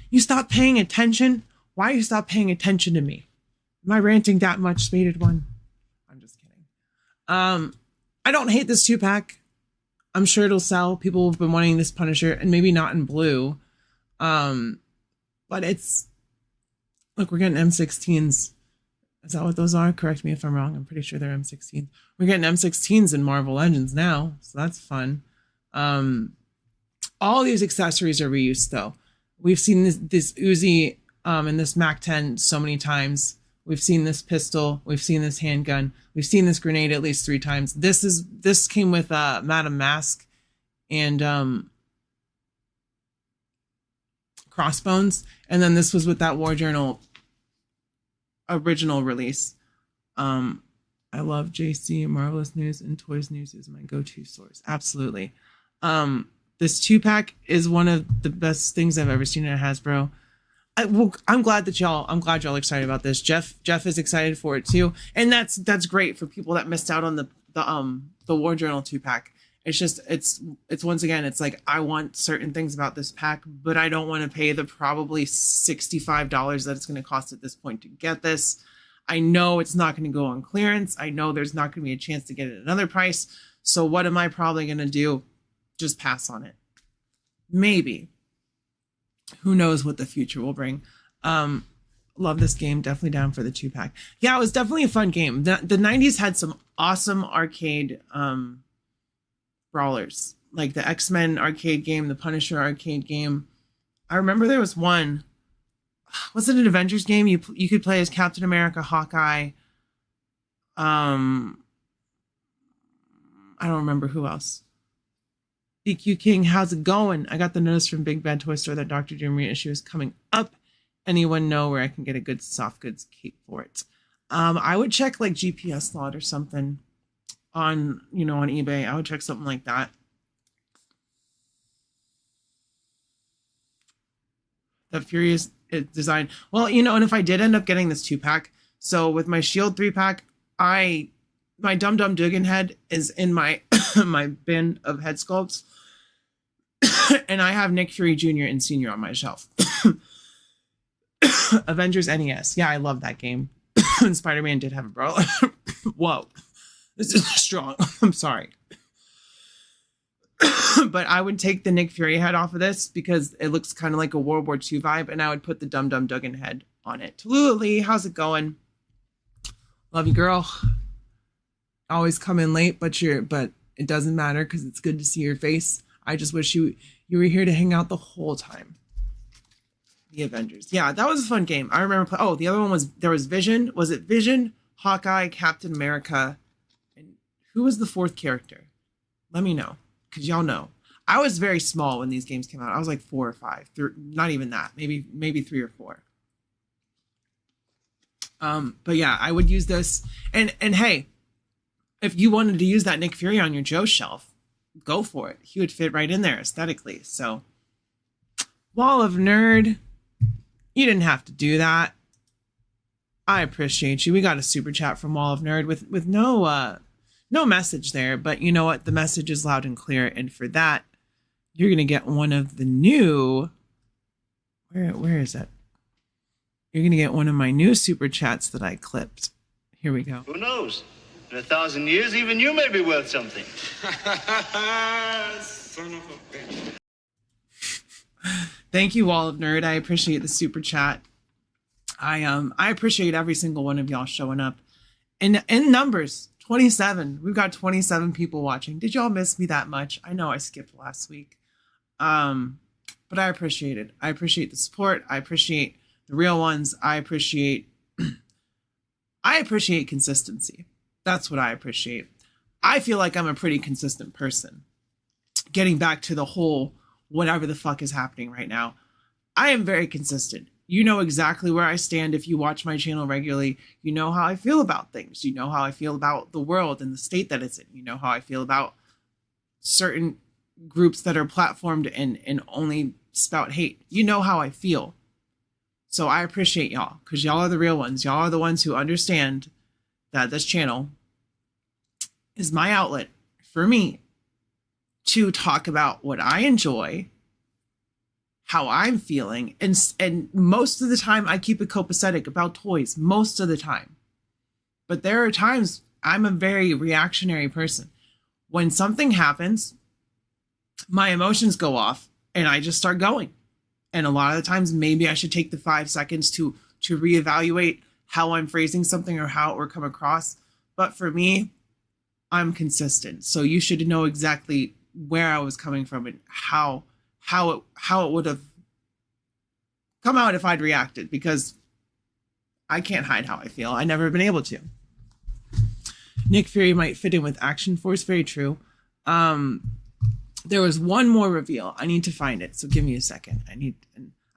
You stop paying attention? Why you stop paying attention to me? Am I ranting that much, Spaded One? I'm just kidding. I don't hate this 2-pack. I'm sure it'll sell. People have been wanting this Punisher, and maybe not in blue. But it's... Look, we're getting M16s. Is that what those are? Correct me if I'm wrong. I'm pretty sure they're M16s. We're getting M16s in Marvel Legends now, so that's fun. All these accessories are reused, though. We've seen this Uzi and this MAC-10 so many times. We've seen this pistol. We've seen this handgun. We've seen this grenade at least 3 times. This came with Madame Mask and Crossbones, and then this was with that War Journal original release. I love JC. Marvelous News and Toys News is my go-to source. Absolutely. This 2-pack is one of the best things I've ever seen at Hasbro. I'm glad y'all are excited about this. Jeff is excited for it too, and that's great for people that missed out on the War Journal 2-pack. It's just it's once again, it's like, I want certain things about this pack, but I don't want to pay the probably $65 that it's going to cost at this point to get this. I know it's not going to go on clearance. I know there's not going to be a chance to get it at another price. So what am I probably going to do? Just pass on it. Maybe. Who knows what the future will bring. Love this game. Definitely down for the 2-pack. Yeah, it was definitely a fun game. The 90s had some awesome arcade brawlers, like the X-Men arcade game, the Punisher arcade game. I remember there was one. Was it an Avengers game? You could play as Captain America, Hawkeye. I don't remember who else. BQ King, how's it going? I got the notice from Big Bad Toy Store that Dr. Doom reissue is coming up. Anyone know where I can get a good soft goods cape for it? I would check like GPS slot or something on eBay. I would check something like that. That Furious design. Well, and if I did end up getting this 2-pack, so with my Shield 3-pack, my Dum Dum Dugan head is in my my bin of head sculpts, and I have Nick Fury Jr. and Senior on my shelf. Avengers NES. Yeah, I love that game. And Spider-Man did have a brawler. Whoa. This is strong. I'm sorry. But I would take the Nick Fury head off of this because it looks kind of like a World War II vibe, and I would put the Dum Dum Dugan head on it. Tallulah Lee, how's it going? Love you, girl. Always come in late, but it doesn't matter because it's good to see your face. I just wish you were here to hang out the whole time. The Avengers. Yeah, that was a fun game. I remember. The other one was, there was Vision. Was it Vision, Hawkeye, Captain America, and who was the 4th character? Let me know, because y'all know. I was very small when these games came out. I was like 4 or 5. Not even that. Maybe 3 or 4. But yeah, I would use this. And hey, if you wanted to use that Nick Fury on your Joe shelf, go for it. He would fit right in there aesthetically. So, Wall of Nerd, you didn't have to do that. I appreciate you. We got a super chat from Wall of Nerd with no message there, but you know what? The message is loud and clear, and for that, you're gonna get one of the new. Where is it? You're gonna get one of my new super chats that I clipped. Here we go. Who knows? In 1,000 years, even you may be worth something. Son of a bitch. Thank you, Wall of Nerd. I appreciate the super chat. I appreciate every single one of y'all showing up. In numbers, 27. We've got 27 people watching. Did y'all miss me that much? I know I skipped last week. But I appreciate it. I appreciate the support. I appreciate the real ones. I appreciate consistency. That's what I appreciate. I feel like I'm a pretty consistent person. Getting back to the whole whatever the fuck is happening right now. I am very consistent. You know exactly where I stand if you watch my channel regularly. You know how I feel about things. You know how I feel about the world and the state that it's in. You know how I feel about certain groups that are platformed and only spout hate. You know how I feel. So I appreciate y'all, because y'all are the real ones. Y'all are the ones who understand that this channel is my outlet for me to talk about what I enjoy, how I'm feeling, and most of the time I keep it copacetic about toys, most of the time. But there are times I'm a very reactionary person. When something happens, my emotions go off and I just start going. And a lot of the times maybe I should take the 5 seconds to reevaluate how I'm phrasing something or how it will come across. But for me, I'm consistent. So you should know exactly where I was coming from and how it would have come out if I'd reacted, because I can't hide how I feel. I never been able to. Nick Fury might fit in with Action Force. Very true. There was one more reveal. I need to find it. So give me a second.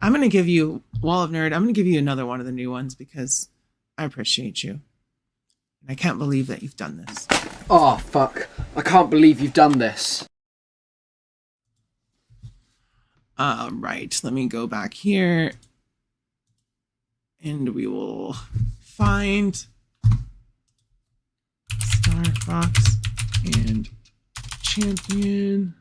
I'm going to give you Wall of Nerd. I'm going to give you another one of the new ones because I appreciate you. And I can't believe that you've done this. Oh, fuck. I can't believe you've done this. Right. Let me go back here. And we will find Star Fox and Champion.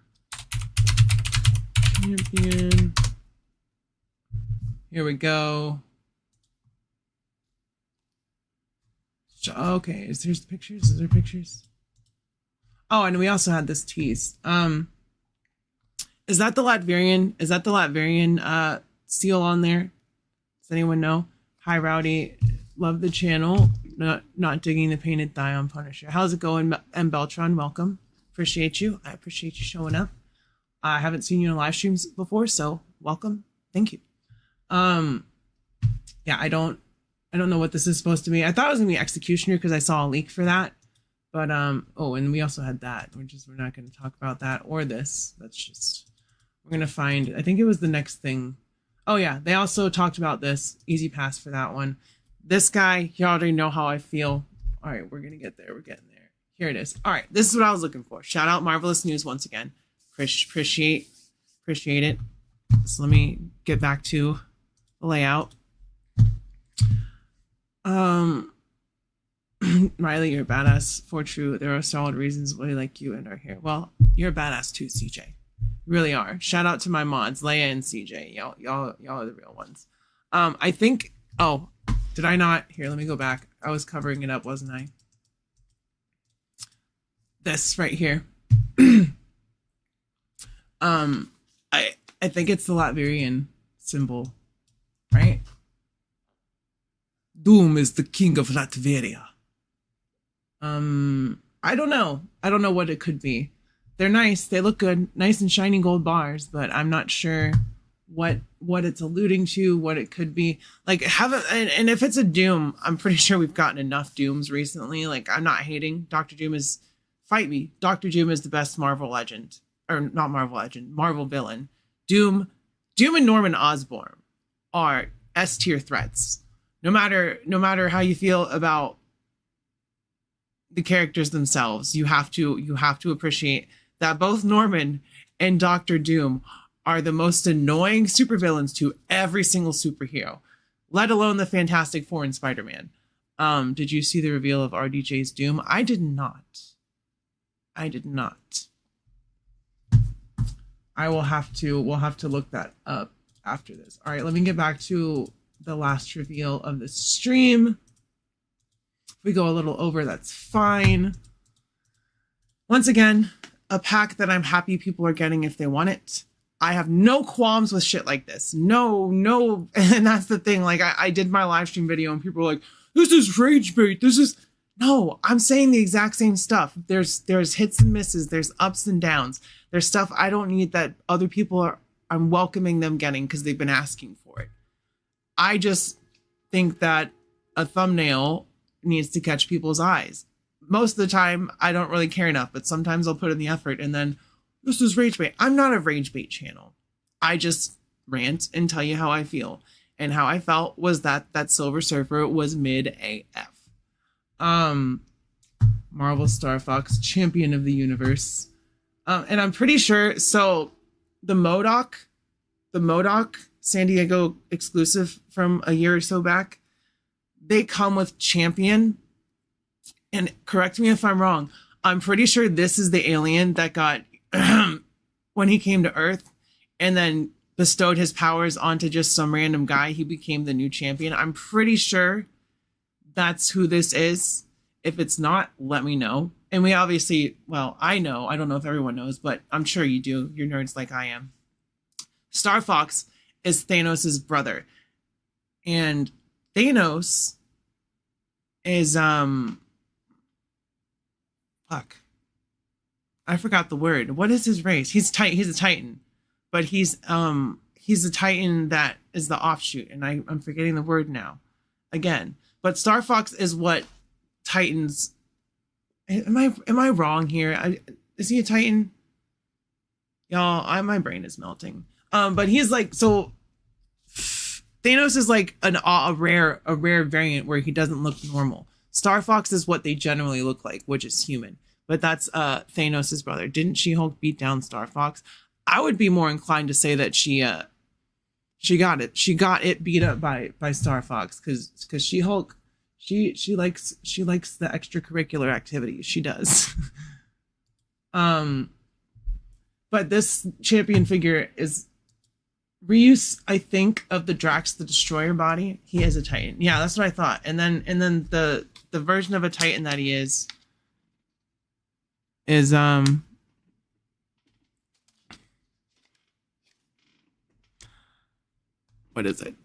Here we go. Okay, is there pictures? Is there pictures? Oh, and we also had this tease. Is that the Latvian? Is that the Latvian seal on there? Does anyone know? Hi, Rowdy. Love the channel. Not digging the painted thigh on Punisher. How's it going, M. Beltron? Welcome. Appreciate you. I appreciate you showing up. I haven't seen you in live streams before, so welcome. Thank you. Yeah, I don't know what this is supposed to be. I thought it was gonna be Executioner because I saw a leak for that. But oh, and we also had that. We're not gonna talk about that or this. We're gonna find, I think it was the next thing. Oh yeah, they also talked about this. Easy pass for that one. This guy, you already know how I feel. All right, we're gonna get there. We're getting there. Here it is. All right, this is what I was looking for. Shout out Marvelous News once again. Appreciate it. So let me get back to the layout. Riley, you're a badass for true. There are solid reasons why I like you and are here. Well, you're a badass too, CJ. You really are. Shout out to my mods, Leia and CJ. Y'all are the real ones. I think. Oh, did I not? Here, let me go back. I was covering it up, wasn't I? This right here. I think it's the Latvian symbol, right? Doom is the king of Latveria. I don't know. I don't know what it could be. They're nice. They look good. Nice and shiny gold bars, but I'm not sure what it's alluding to, what it could be. Like, and if it's a Doom, I'm pretty sure we've gotten enough Dooms recently. Like, I'm not hating. Dr. Doom is, fight me. Dr. Doom is the best Marvel legend. Or not Marvel legend, Marvel villain. Doom and Norman Osborn are S-tier threats. No matter how you feel about the characters themselves, you have to appreciate that both Norman and Doctor Doom are the most annoying supervillains to every single superhero, let alone the Fantastic Four and Spider-Man. Did you see the reveal of RDJ's Doom? I did not. We'll have to look that up after this. All right, let me get back to the last reveal of the stream. If we go a little over, that's fine. Once again, a pack that I'm happy people are getting if they want it. I have no qualms with shit like this. No. And that's the thing. Like, I did my live stream video and people were like, this is rage bait. No, I'm saying the exact same stuff. There's hits and misses. There's ups and downs. There's stuff I don't need that other people I'm welcoming them getting because they've been asking for it. I just think that a thumbnail needs to catch people's eyes. Most of the time, I don't really care enough, but sometimes I'll put in the effort and then, this is rage bait. I'm not a rage bait channel. I just rant and tell you how I feel. And how I felt was that that Silver Surfer was mid AF. Marvel Star Fox, champion of the universe. And I'm pretty sure, so the MODOK San Diego exclusive from a year or so back, they come with champion. And correct me if I'm wrong, I'm pretty sure this is the alien that got, when he came to Earth and then bestowed his powers onto just some random guy, he became the new champion. I'm pretty sure that's who this is. If it's not, let me know. And we obviously, well, I know, I don't know if everyone knows, but I'm sure you do. You're nerds like I am. Star Fox is Thanos' brother. And Thanos is, fuck. I forgot the word. What is his race? He's a Titan. But he's a Titan that is the offshoot. And I'm forgetting the word now. Again. But Star Fox is what Titans. Am I wrong here? Is he a Titan? Y'all, my brain is melting. But he's like, so Thanos is like a rare variant where he doesn't look normal. Star Fox is what they generally look like, which is human. But that's Thanos' brother. Didn't She-Hulk beat down Star Fox? I would be more inclined to say that she got it. She got it beat up by Star Fox because She-Hulk, she likes the extracurricular activities. She does. But this champion figure is reuse, I think, of the Drax the Destroyer body. He is a Titan. Yeah, that's what I thought. And then the version of a Titan that he is what is it?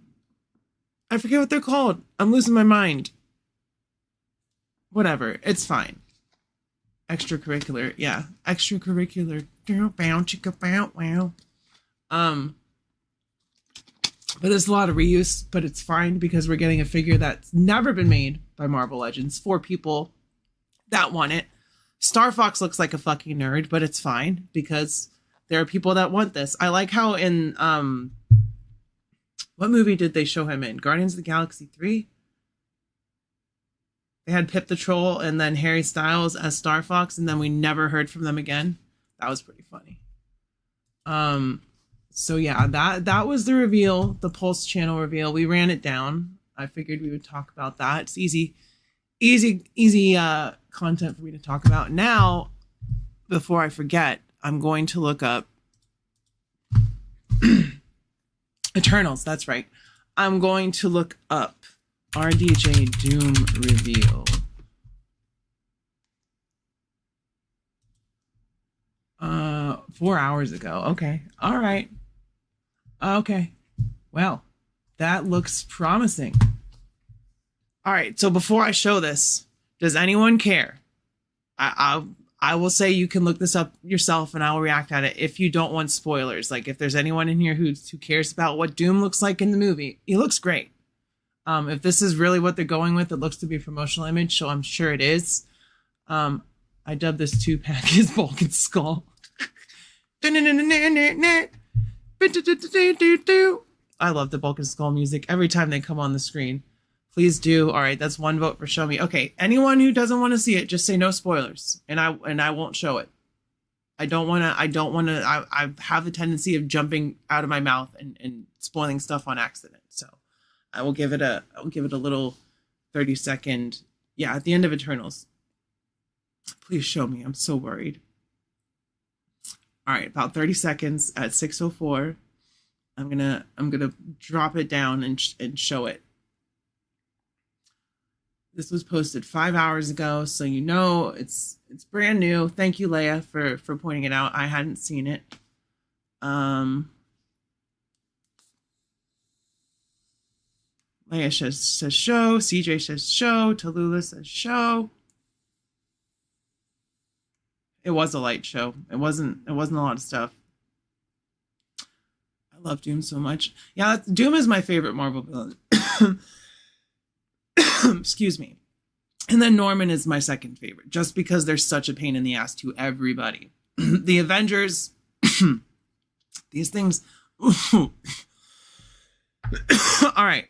I forget what they're called. I'm losing my mind. Whatever. It's fine. Extracurricular. Yeah. Extracurricular. Wow. But there's a lot of reuse, but it's fine because we're getting a figure that's never been made by Marvel Legends for people that want it. Star Fox looks like a fucking nerd, but it's fine because there are people that want this. I like how in what movie did they show him in? Guardians of the Galaxy 3? They had Pip the Troll and then Harry Styles as Star Fox, and then we never heard from them again. That was pretty funny. So yeah, that was the reveal, the Pulse channel reveal. We ran it down. I figured we would talk about that. It's easy content for me to talk about. Now, before I forget, I'm going to look up Eternals. That's right. I'm going to look up RDJ Doom reveal. 4 hours ago. Okay. All right. Okay. Well, that looks promising. All right. So before I show this, does anyone care? I will say you can look this up yourself and I will react at it if you don't want spoilers. Like if there's anyone in here who cares about what Doom looks like in the movie, he looks great. If this is really what they're going with, it looks to be a promotional image, so I'm sure it is. I dubbed this 2-pack his Vulcan skull. I love the Vulcan skull music every time they come on the screen. Please do. All right, that's one vote for show me. Okay, anyone who doesn't want to see it, just say no spoilers, and I won't show it. I have a tendency of jumping out of my mouth and spoiling stuff on accident. So I will give it a little 30-second. Yeah, at the end of Eternals. Please show me. I'm so worried. All right, about 30 seconds at 6:04. I'm gonna drop it down and show it. This was posted 5 hours ago, so you know it's brand new. Thank you, Leia, for pointing it out. I hadn't seen it. Leia says show. CJ says show. Tallulah says show. It was a light show. It wasn't a lot of stuff. I love Doom so much. Yeah, Doom is my favorite Marvel villain. Excuse me. And then Norman is my second favorite, just because they're such a pain in the ass to everybody. The Avengers, these things All right.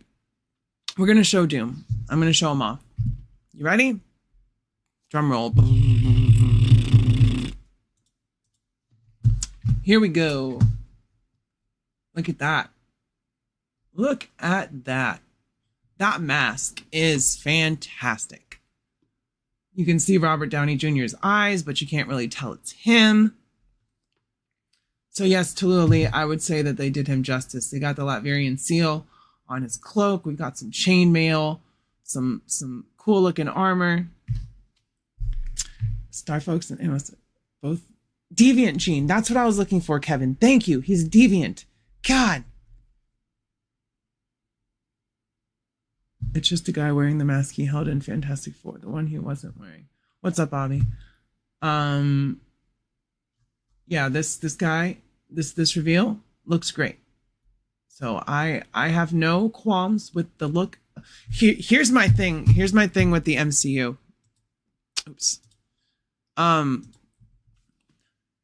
We're going to show Doom. I'm going to show him off. You ready? Drum roll. Here we go. Look at that. Look at that. That mask is fantastic. You can see Robert Downey Jr.'s eyes, but you can't really tell it's him. So yes, Tallulah, I would say that they did him justice. They got the Latvian seal on his cloak. We've got some chainmail, some cool looking armor. Star Folks and Amos, both deviant gene. That's what I was looking for, Kevin. Thank you. He's deviant. God. It's just a guy wearing the mask he held in Fantastic Four, the one he wasn't wearing. What's up, Bobby? Yeah, this guy, this reveal looks great. So I have no qualms with the look. Here's my thing. Here's my thing with the MCU. Oops.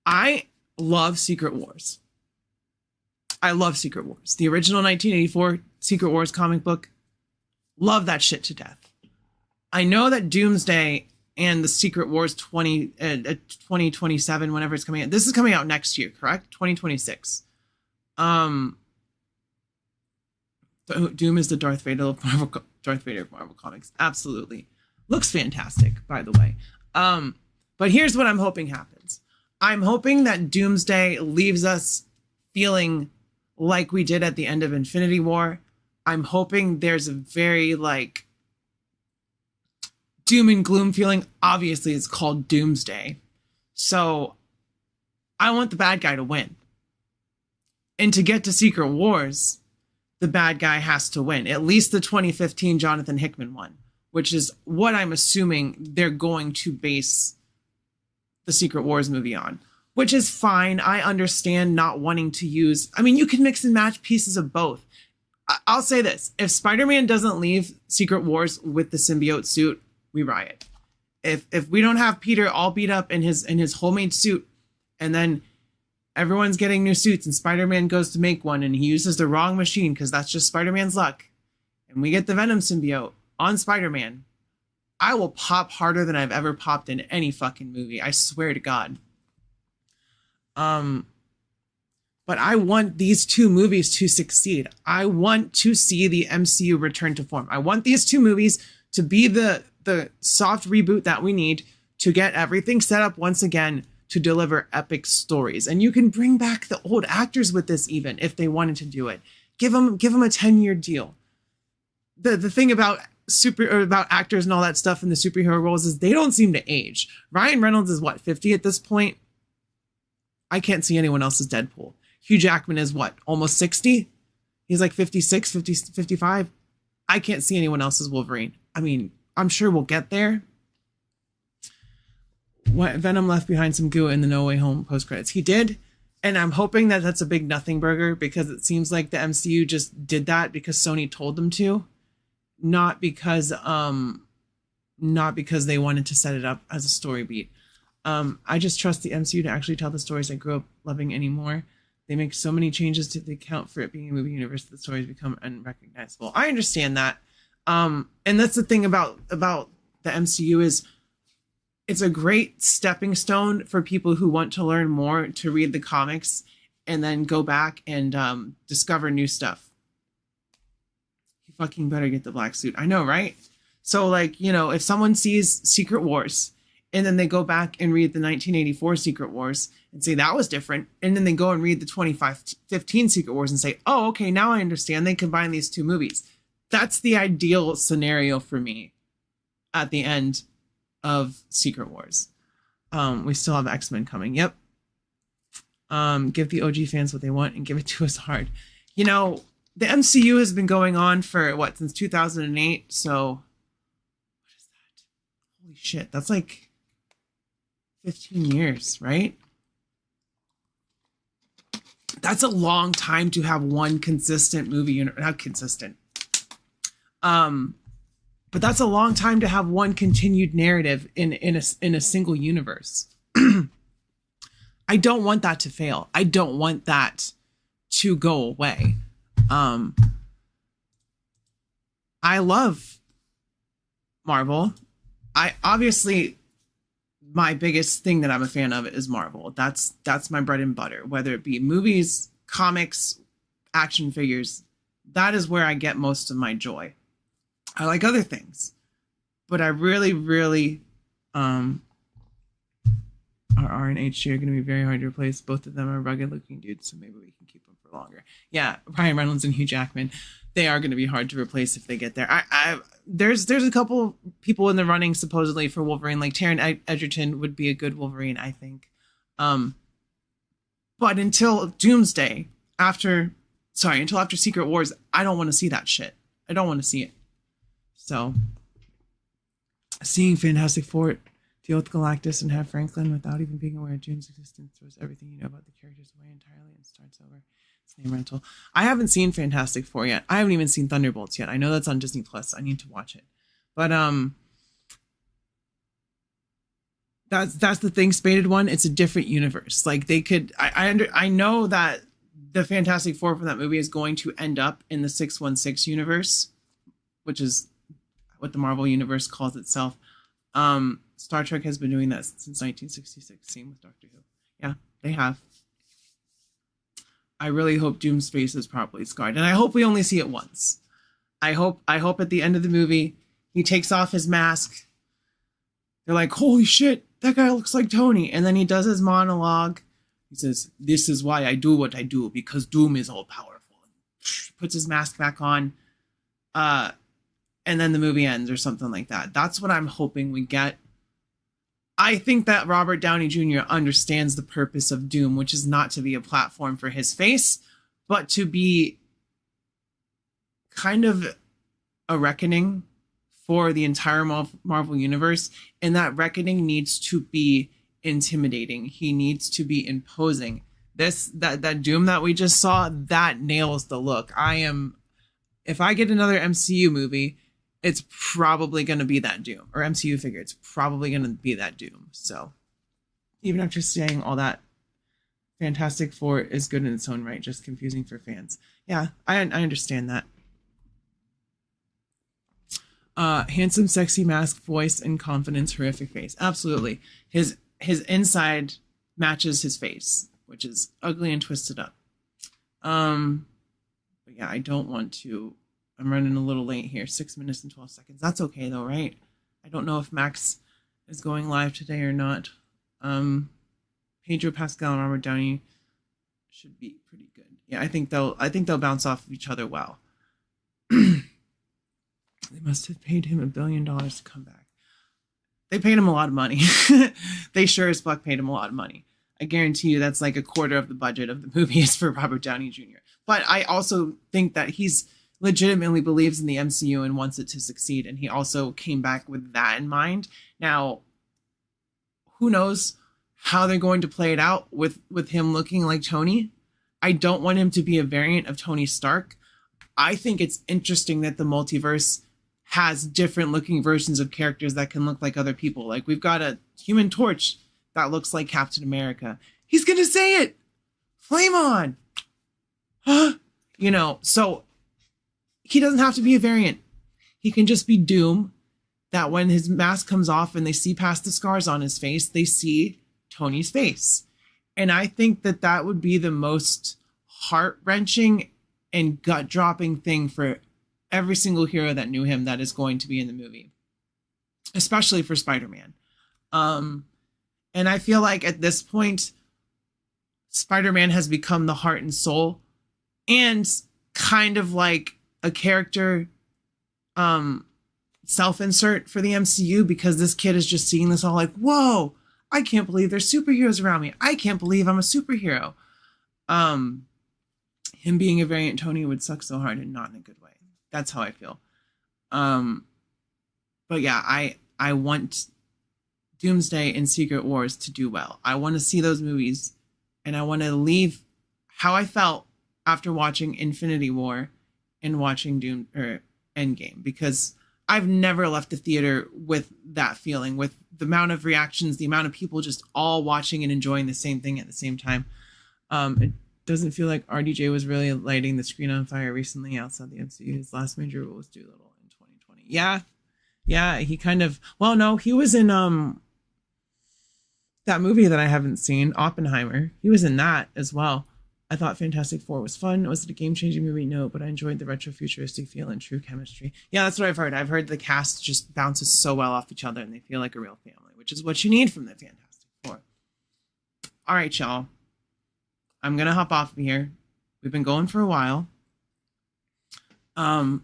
I love Secret Wars. I love Secret Wars. The original 1984 Secret Wars comic book. Love that shit to death. I know that Doomsday and the Secret Wars 2027, whenever it's coming out. This is coming out next year, correct? 2026. Doom is the Darth Vader of Marvel Comics. Absolutely. Looks fantastic, by the way. But here's what I'm hoping happens. I'm hoping that Doomsday leaves us feeling like we did at the end of Infinity War. I'm hoping there's a very doom and gloom feeling. Obviously, it's called Doomsday. So I want the bad guy to win. And to get to Secret Wars, the bad guy has to win. At least the 2015 Jonathan Hickman one, which is what I'm assuming they're going to base the Secret Wars movie on, which is fine. I understand not wanting to use, you can mix and match pieces of both. I'll say this. If Spider-Man doesn't leave Secret Wars with the symbiote suit, we riot. If we don't have Peter all beat up in his homemade suit, and then everyone's getting new suits and Spider-Man goes to make one and he uses the wrong machine because that's just Spider-Man's luck, and we get the Venom symbiote on Spider-Man, I will pop harder than I've ever popped in any fucking movie. I swear to God. But I want these two movies to succeed. I want to see the MCU return to form. I want these two movies to be the soft reboot that we need to get everything set up once again to deliver epic stories. And you can bring back the old actors with this even if they wanted to do it. Give them a 10-year deal. The thing about about actors and all that stuff in the superhero roles is they don't seem to age. Ryan Reynolds is 50 at this point? I can't see anyone else as Deadpool. Hugh Jackman is almost 60? He's 56, 50, 55. I can't see anyone else as Wolverine. I'm sure we'll get there. Venom left behind some goo in the No Way Home post-credits. He did, and I'm hoping that that's a big nothing burger because it seems like the MCU just did that because Sony told them to, not because they wanted to set it up as a story beat. I just trust the MCU to actually tell the stories I grew up loving anymore. They make so many changes to the account for it being a movie universe that the stories become unrecognizable. I understand that. And that's the thing about the MCU is it's a great stepping stone for people who want to learn more to read the comics and then go back and discover new stuff. You fucking better get the black suit. I know, right? So if someone sees Secret Wars and then they go back and read the 1984 Secret Wars and say that was different, and then they go and read the 2015 Secret Wars and say, oh, okay, now I understand. They combine these two movies. That's the ideal scenario for me at the end of Secret Wars. We still have X-Men coming. Yep. Give the OG fans what they want and give it to us hard. The MCU has been going on for since 2008. So what is that? Holy shit. That's 15 years, right? That's a long time to have one consistent movie. Not consistent. But that's a long time to have one continued narrative in a single universe. I don't want that to fail. I don't want that to go away. I love Marvel. My biggest thing that I'm a fan of is Marvel. That's my bread and butter, whether it be movies, comics, action figures. That is where I get most of my joy. I like other things, but I really, really, our R and H are going to be very hard to replace. Both of them are rugged looking dudes, so maybe we can keep them for longer. Yeah, Ryan Reynolds and Hugh Jackman, they are going to be hard to replace if they get there. There's a couple people in the running supposedly for Wolverine, like Taron Egerton would be a good Wolverine, I think. But until Doomsday, until after Secret Wars, I don't want to see that shit. I don't want to see it. So, seeing Fantastic Four deal with Galactus and have Franklin without even being aware of Doom's existence throws everything you know about the characters away entirely and starts over. It's name rental. I haven't seen Fantastic Four yet. I haven't even seen Thunderbolts yet. I know that's on Disney Plus. I need to watch it. But that's the thing. Spaded one. It's a different universe. Like they could. I know that the Fantastic Four from that movie is going to end up in the 616 universe, which is what the Marvel universe calls itself. Star Trek has been doing that since 1966. Same with Doctor Who. Yeah, they have. I really hope Doom's face is properly scarred, and I hope we only see it once. I hope at the end of the movie he takes off his mask. They're like, "Holy shit, that guy looks like Tony," and then he does his monologue. He says, "This is why I do what I do, because Doom is all powerful." Puts his mask back on, and then the movie ends or something like that. That's what I'm hoping we get. I think that Robert Downey Jr. understands the purpose of Doom, which is not to be a platform for his face, but to be kind of a reckoning for the entire Marvel universe. And that reckoning needs to be intimidating. He needs to be imposing. That Doom that we just saw, that nails the look. If I get another MCU movie, it's probably going to be that Doom, or MCU figure. It's probably going to be that Doom. So even after saying all that, Fantastic Four is good in its own right, just confusing for fans. Yeah, I understand that. Handsome, sexy mask, voice, and confidence, horrific face. Absolutely. His inside matches his face, which is ugly and twisted up. But yeah, I don't want to. I'm running a little late here, 6 minutes and 12 seconds. That's okay though, right? I don't know if Max is going live today or not. Pedro Pascal and Robert Downey should be pretty good. Yeah, I think they'll bounce off of each other well. They must have paid him $1 billion to come back. They paid him a lot of money. They sure as fuck paid him a lot of money. I guarantee you that's like a quarter of the budget of the movie is for Robert Downey Jr. But I also think that he's legitimately believes in the MCU and wants it to succeed, and he also came back with that in mind. Now, who knows how they're going to play it out with him looking like Tony. I don't want him to be a variant of Tony Stark. I think it's interesting that the multiverse has different looking versions of characters that can look like other people. Like we've got a Human Torch that looks like Captain America. He's gonna say it. Flame on. So he doesn't have to be a variant. He can just be Doom, that when his mask comes off and they see past the scars on his face, they see Tony's face. And I think that would be the most heart-wrenching and gut-dropping thing for every single hero that knew him that is going to be in the movie, especially for Spider-Man. And I feel like at this point, Spider-Man has become the heart and soul and kind of like a character self-insert for the MCU, because this kid is just seeing this all like, whoa, I can't believe there's superheroes around me. I can't believe I'm a superhero. Him being a variant Tony would suck so hard, and not in a good way. That's how I feel. But yeah, I want Doomsday and Secret Wars to do well. I want to see those movies, and I want to leave how I felt after watching Infinity War and watching Endgame, because I've never left the theater with that feeling, with the amount of reactions, the amount of people just all watching and enjoying the same thing at the same time. Doesn't feel like RDJ was really lighting the screen on fire recently outside the MCU. His last major role was Doolittle in 2020. Yeah, he kind of, well, no, he was in that movie that I haven't seen, Oppenheimer. He was in that as well. I thought Fantastic Four was fun. Was it a game-changing movie? No, but I enjoyed the retro-futuristic feel and true chemistry. Yeah, that's what I've heard. I've heard the cast just bounces so well off each other and they feel like a real family, which is what you need from the Fantastic Four. All right, y'all. I'm going to hop off of here. We've been going for a while. I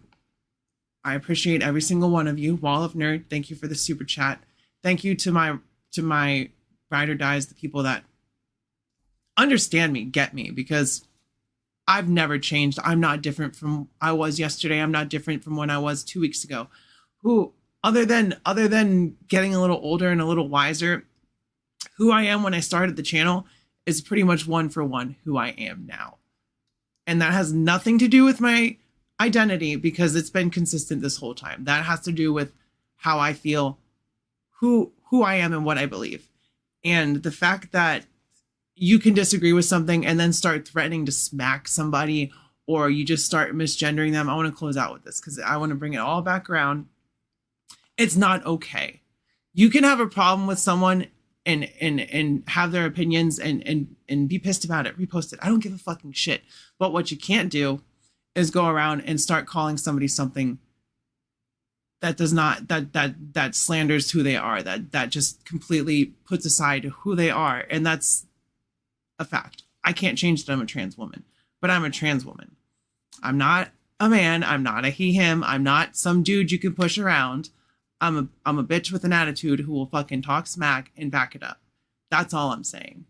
appreciate every single one of you. Wall of Nerd, thank you for the super chat. Thank you to my ride or dies, the people that understand me, get me, because I've never changed. I'm not different from I was yesterday. I'm not different from when I was 2 weeks ago. Who, other than getting a little older and a little wiser, who I am when I started the channel is pretty much one for one who I am now. And that has nothing to do with my identity because it's been consistent this whole time. That has to do with how I feel, who I am and what I believe. And the fact that you can disagree with something and then start threatening to smack somebody, or you just start misgendering them. I want to close out with this because I want to bring it all back around. It's not okay. You can have a problem with someone and have their opinions and be pissed about it, repost it. I don't give a fucking shit. But what you can't do is go around and start calling somebody something that does not, that slanders who they are, that just completely puts aside who they are. And that's a fact. I can't change that I'm a trans woman, but I'm a trans woman. I'm not a man. I'm not a he, him. I'm not some dude you can push around. I'm a bitch with an attitude who will fucking talk smack and back it up. That's all I'm saying.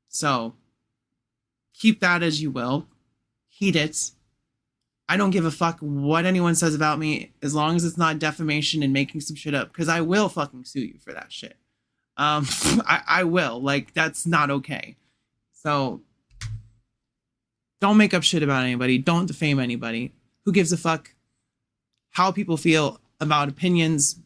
So keep that as you will. Heed it. I don't give a fuck what anyone says about me as long as it's not defamation and making some shit up, because I will fucking sue you for that shit. I will. Like, that's not okay. So don't make up shit about anybody. Don't defame anybody. Who gives a fuck how people feel about opinions,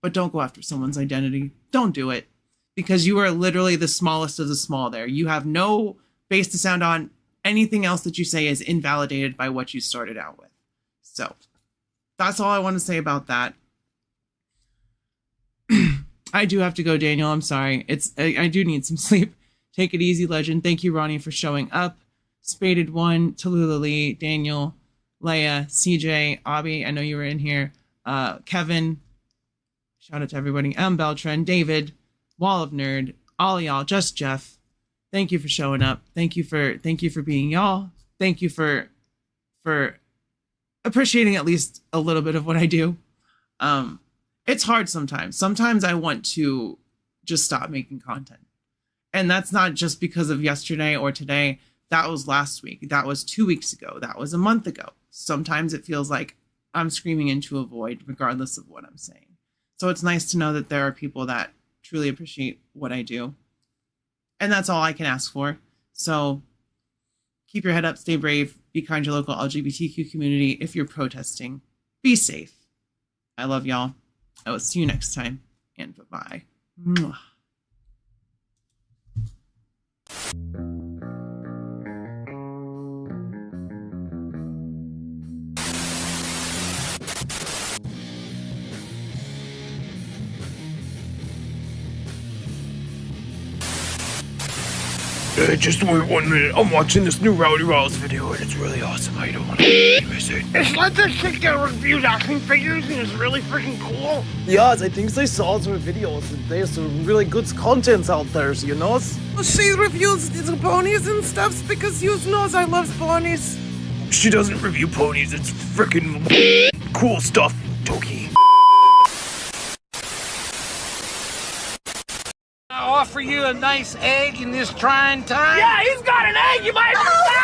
but don't go after someone's identity. Don't do it, because you are literally the smallest of the small there. You have no base to sound on. Anything else that you say is invalidated by what you started out with. So that's all I want to say about that. I do have to go, Daniel. I'm sorry. I do need some sleep. Take it easy, legend. Thank you, Ronnie, for showing up. Spaded One, Tallulah Lee, Daniel, Leia, CJ, Abby. I know you were in here. Kevin. Shout out to everybody. M. Beltran, David, Wall of Nerd, all y'all, just Jeff. Thank you for showing up. Thank you for being y'all. Thank you for appreciating at least a little bit of what I do. It's hard sometimes. Sometimes I want to just stop making content. And that's not just because of yesterday or today. That was last week. That was 2 weeks ago. That was a month ago. Sometimes it feels like I'm screaming into a void regardless of what I'm saying. So it's nice to know that there are people that truly appreciate what I do. And that's all I can ask for. So keep your head up, stay brave, be kind to your local LGBTQ community. If you're protesting, be safe. I love y'all. I will see you next time, and bye-bye. Mwah. Just wait 1 minute. I'm watching this new Rowdy Rolls video and it's really awesome. I don't want to miss it. It's like this chick that reviews action figures and it's really freaking cool. Yes, I think they saw some videos and there's some really good contents out there, you know? She reviews the ponies and stuff because you knows I love ponies. She doesn't review ponies. It's freaking cool stuff, Toki. I offer you a nice egg in this trying time. Yeah, he's got an egg. You might.